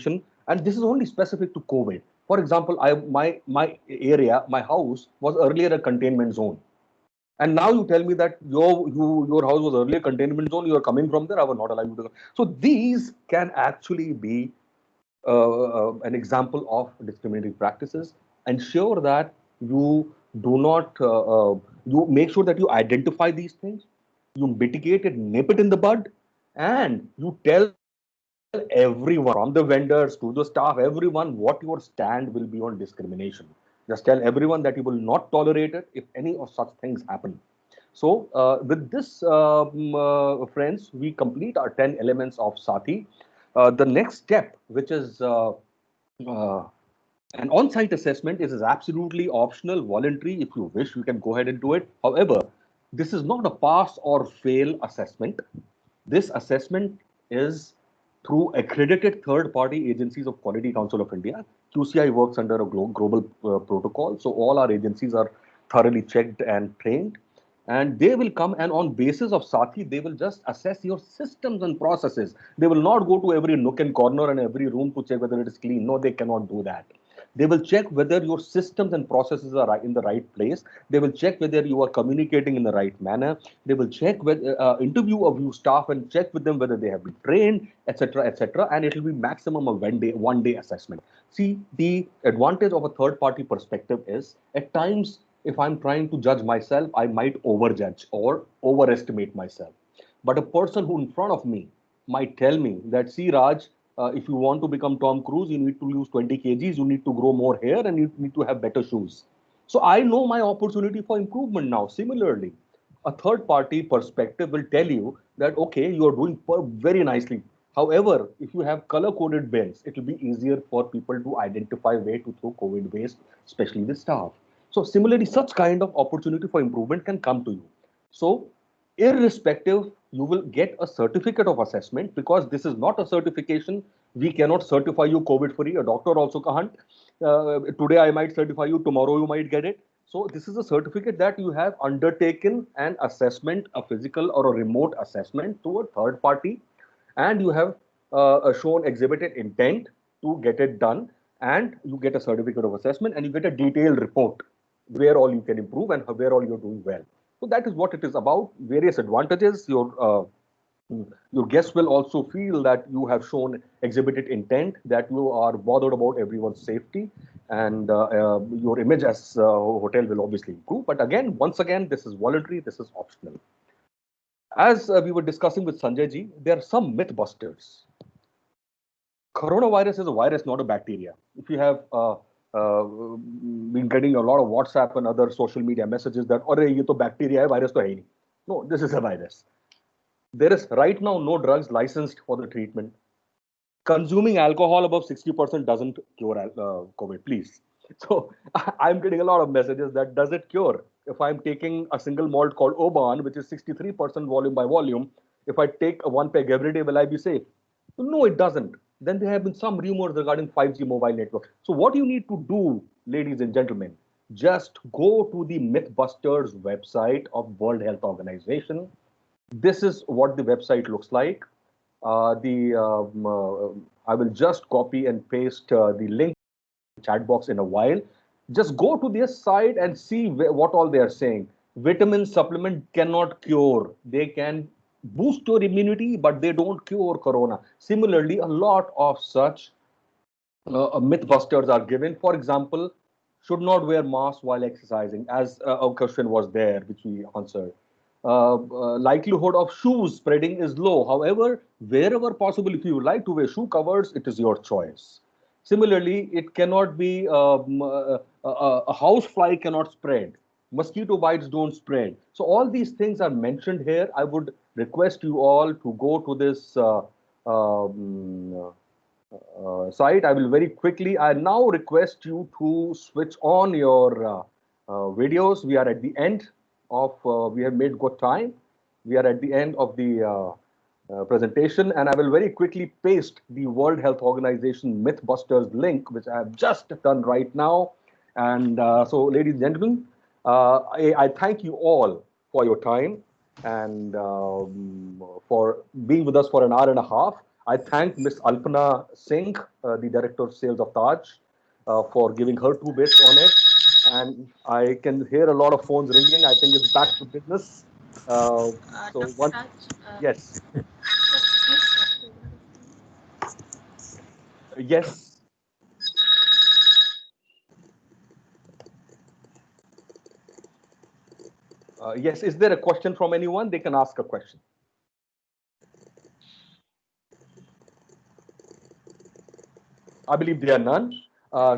A: and this is only specific to COVID. For example, my area, my house was earlier a containment zone. And now you tell me that your house was earlier containment zone, you are coming from there, I will not allow you to go. So these can actually be an example of discriminatory practices. Ensure that you do not, you make sure that you identify these things, you mitigate it, nip it in the bud, and you tell everyone, from the vendors to the staff, everyone, what your stand will be on discrimination. Just tell everyone that you will not tolerate it if any of such things happen. So with this, friends, we complete our 10 elements of Sati. The next step, which is uh, an on-site assessment, is absolutely optional, voluntary. If you wish, you can go ahead and do it. However, this is not a pass or fail assessment. This assessment is through accredited third-party agencies of Quality Council of India. QCI works under a global protocol, so all our agencies are thoroughly checked and trained. And they will come, and on basis of Sati, they will just assess your systems and processes. They will not go to every nook and corner and every room to check whether it is clean. No, they cannot do that. They will check whether your systems and processes are in the right place. They will check whether you are communicating in the right manner. They will check with interview of you staff and check with them whether they have been trained, etc., etc. And it will be maximum of 1 day assessment. See, the advantage of a third party perspective is at times, if I'm trying to judge myself, I might overjudge or overestimate myself. But a person who in front of me might tell me that, see, Raj, if you want to become Tom Cruise, you need to lose 20 kgs, you need to grow more hair, and you need to have better shoes. So I know my opportunity for improvement now. Similarly, a third party perspective will tell you that, okay, you are doing very nicely. However, if you have color coded bins, it will be easier for people to identify where to throw COVID waste, especially the staff. So similarly, such kind of opportunity for improvement can come to you. So irrespective, you will get a certificate of assessment, because this is not a certification. We cannot certify you COVID free. A doctor also can't. Today I might certify you, tomorrow you might get it. So this is a certificate that you have undertaken an assessment, a physical or a remote assessment to a third party, and you have shown exhibited intent to get it done, and you get a certificate of assessment, and you get a detailed report where all you can improve and where all you're doing well. So that is what it is about. Various advantages. Your guests will also feel that you have shown exhibited intent, that you are bothered about everyone's safety, and your image as a hotel will obviously improve. But again, once again, this is voluntary. This is optional. As we were discussing with Sanjay ji, there are some myth busters. Coronavirus is a virus, not a bacteria. If you have been getting a lot of WhatsApp and other social media messages that, "Arey, ye to bacteria hai, virus to hai nahi." No, this is a virus. There is right now no drugs licensed for the treatment. Consuming alcohol above 60% doesn't cure COVID, please. So I'm getting a lot of messages that, does it cure? If I'm taking a single malt called Oban, which is 63% volume by volume, if I take a one peg every day, will I be safe? No, it doesn't. Then there have been some rumors regarding 5G mobile network. So what you need to do, ladies and gentlemen, just go to the Mythbusters website of World Health Organization. This is what the website looks like. I will just copy and paste the link chat box in a while. Just go to their site and see what all they are saying. Vitamin supplement cannot cure. They can boost your immunity, but they don't cure corona. Similarly, a lot of such mythbusters are given. For example, should not wear mask while exercising, as a question was there, which we answered. Likelihood of shoes spreading is low. However, wherever possible, if you like to wear shoe covers, it is your choice. Similarly, it cannot be a house fly cannot spread. Mosquito bites don't spread. So all these things are mentioned here. I would request you all to go to this site. I will very quickly. I now request you to switch on your videos. We are at the end of. We have made good time. We are at the end of the presentation, and I will very quickly paste the World Health Organization Mythbusters link, which I have just done right now. And so, ladies and gentlemen, I thank you all for your time and for being with us for an hour and a half. I thank Ms. Alpana Singh, the Director of Sales of Taj, for giving her 2 bits on it. And I can hear a lot of phones ringing. I think it's back to business. So
F: Dr.
A: once,
F: Raj,
A: yes,
F: sir, please stop the-
A: yes. Yes, is there a question from anyone? They can ask a question. I believe there are none.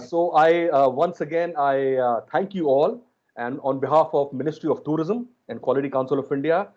A: So I once again I thank you all, and on behalf of Ministry of Tourism and Quality Council of India,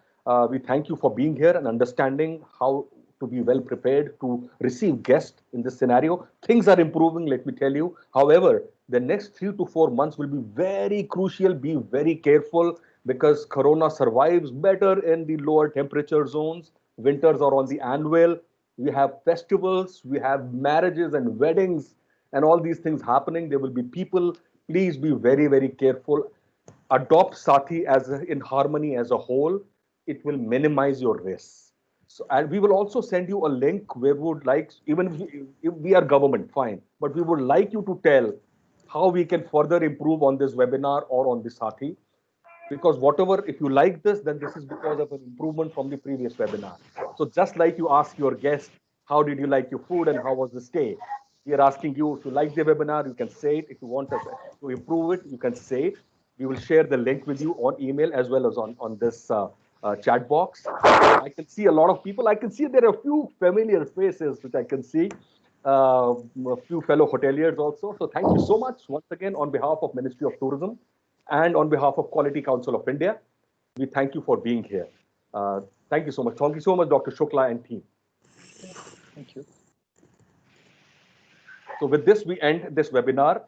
A: we thank you for being here and understanding how to be well prepared to receive guests in this scenario. Things are improving, let me tell you. However, the next 3 to 4 months will be very crucial. Be very careful because Corona survives better in the lower temperature zones. Winters are on the anvil. We have festivals, we have marriages and weddings, and all these things happening. There will be people. Please be very, very careful. Adopt Sati as in harmony as a whole. It will minimize your risks. So, and we will also send you a link where we would like, even if we are government, fine, but we would like you to tell how we can further improve on this webinar or on this Sati, because whatever, if you like this, then this is because of an improvement from the previous webinar. So just like you ask your guest, how did you like your food and how was the stay? We are asking you, if you like the webinar, you can say it. If you want us to improve it, you can say it. We will share the link with you on email as well as on this chat box. I can see a lot of people. I can see there are a few familiar faces, which I can see. A few fellow hoteliers also. So thank you so much once again on behalf of Ministry of Tourism and on behalf of Quality Council of India. We thank you for being here. Thank you so much. Thank you so much, Dr. Shukla and team.
E: Thank you.
A: So with this, we end this webinar.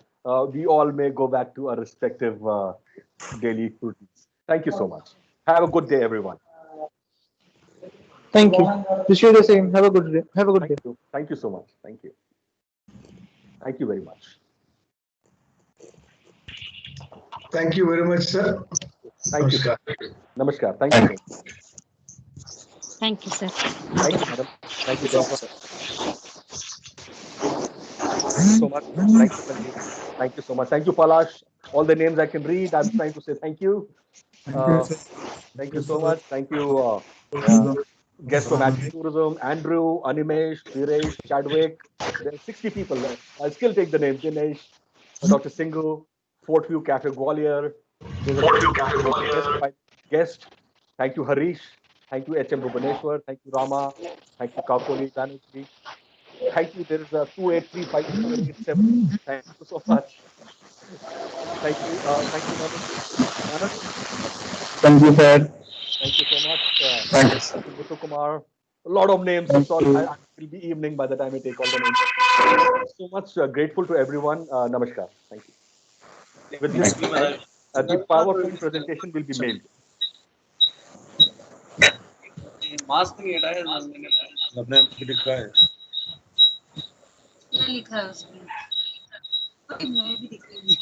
A: We all may go back to our respective daily routines. Thank you so much. Have a good day, everyone.
H: Thank you. Wish you the same. Have a good day. Have a good day.
A: Thank you. Thank you so much. Thank you. Thank you very much.
D: Thank you very much, sir.
A: Thank you, sir. Namaskar. Thank you.
I: Thank you, sir.
A: Thank you, madam. Thank you, Jennifer. Thank you so much. Thank you, Sanjeev. Thank you so much. Thank you, Palash. All the names I can read. I'm trying to say thank you. Thank you so much. Thank you, guests from Agri Tourism, Andrew, Animesh, Viresh, Chadwick. There are 60 people there. I'll still take the names. Dinesh, Dr. Singhu, Fort View Cafe Gwalior. There's a guest. Thank you, Harish. Thank you, HM Bhubaneswar. Thank you, Rama. Thank you, Kakoli, Banerjee. Thank you. There is a 2835787. Thank you so much. Thank you. Thank you, Manas.
H: Thank you, sir.
A: Thank you so much.
H: Thank you, sir.
A: Thank you, Muthu Kumar. A lot of names.
H: Thank
A: So
H: you.
A: it will be evening by the time I take all the names. So much grateful to everyone. Namaskar. Thank you. With this, the PowerPoint presentation will be mailed.
B: Mask नहीं हटाया अपने लिखा है
F: क्या लिखा है उसमें? Okay, मैं भी दिख रही हूँ।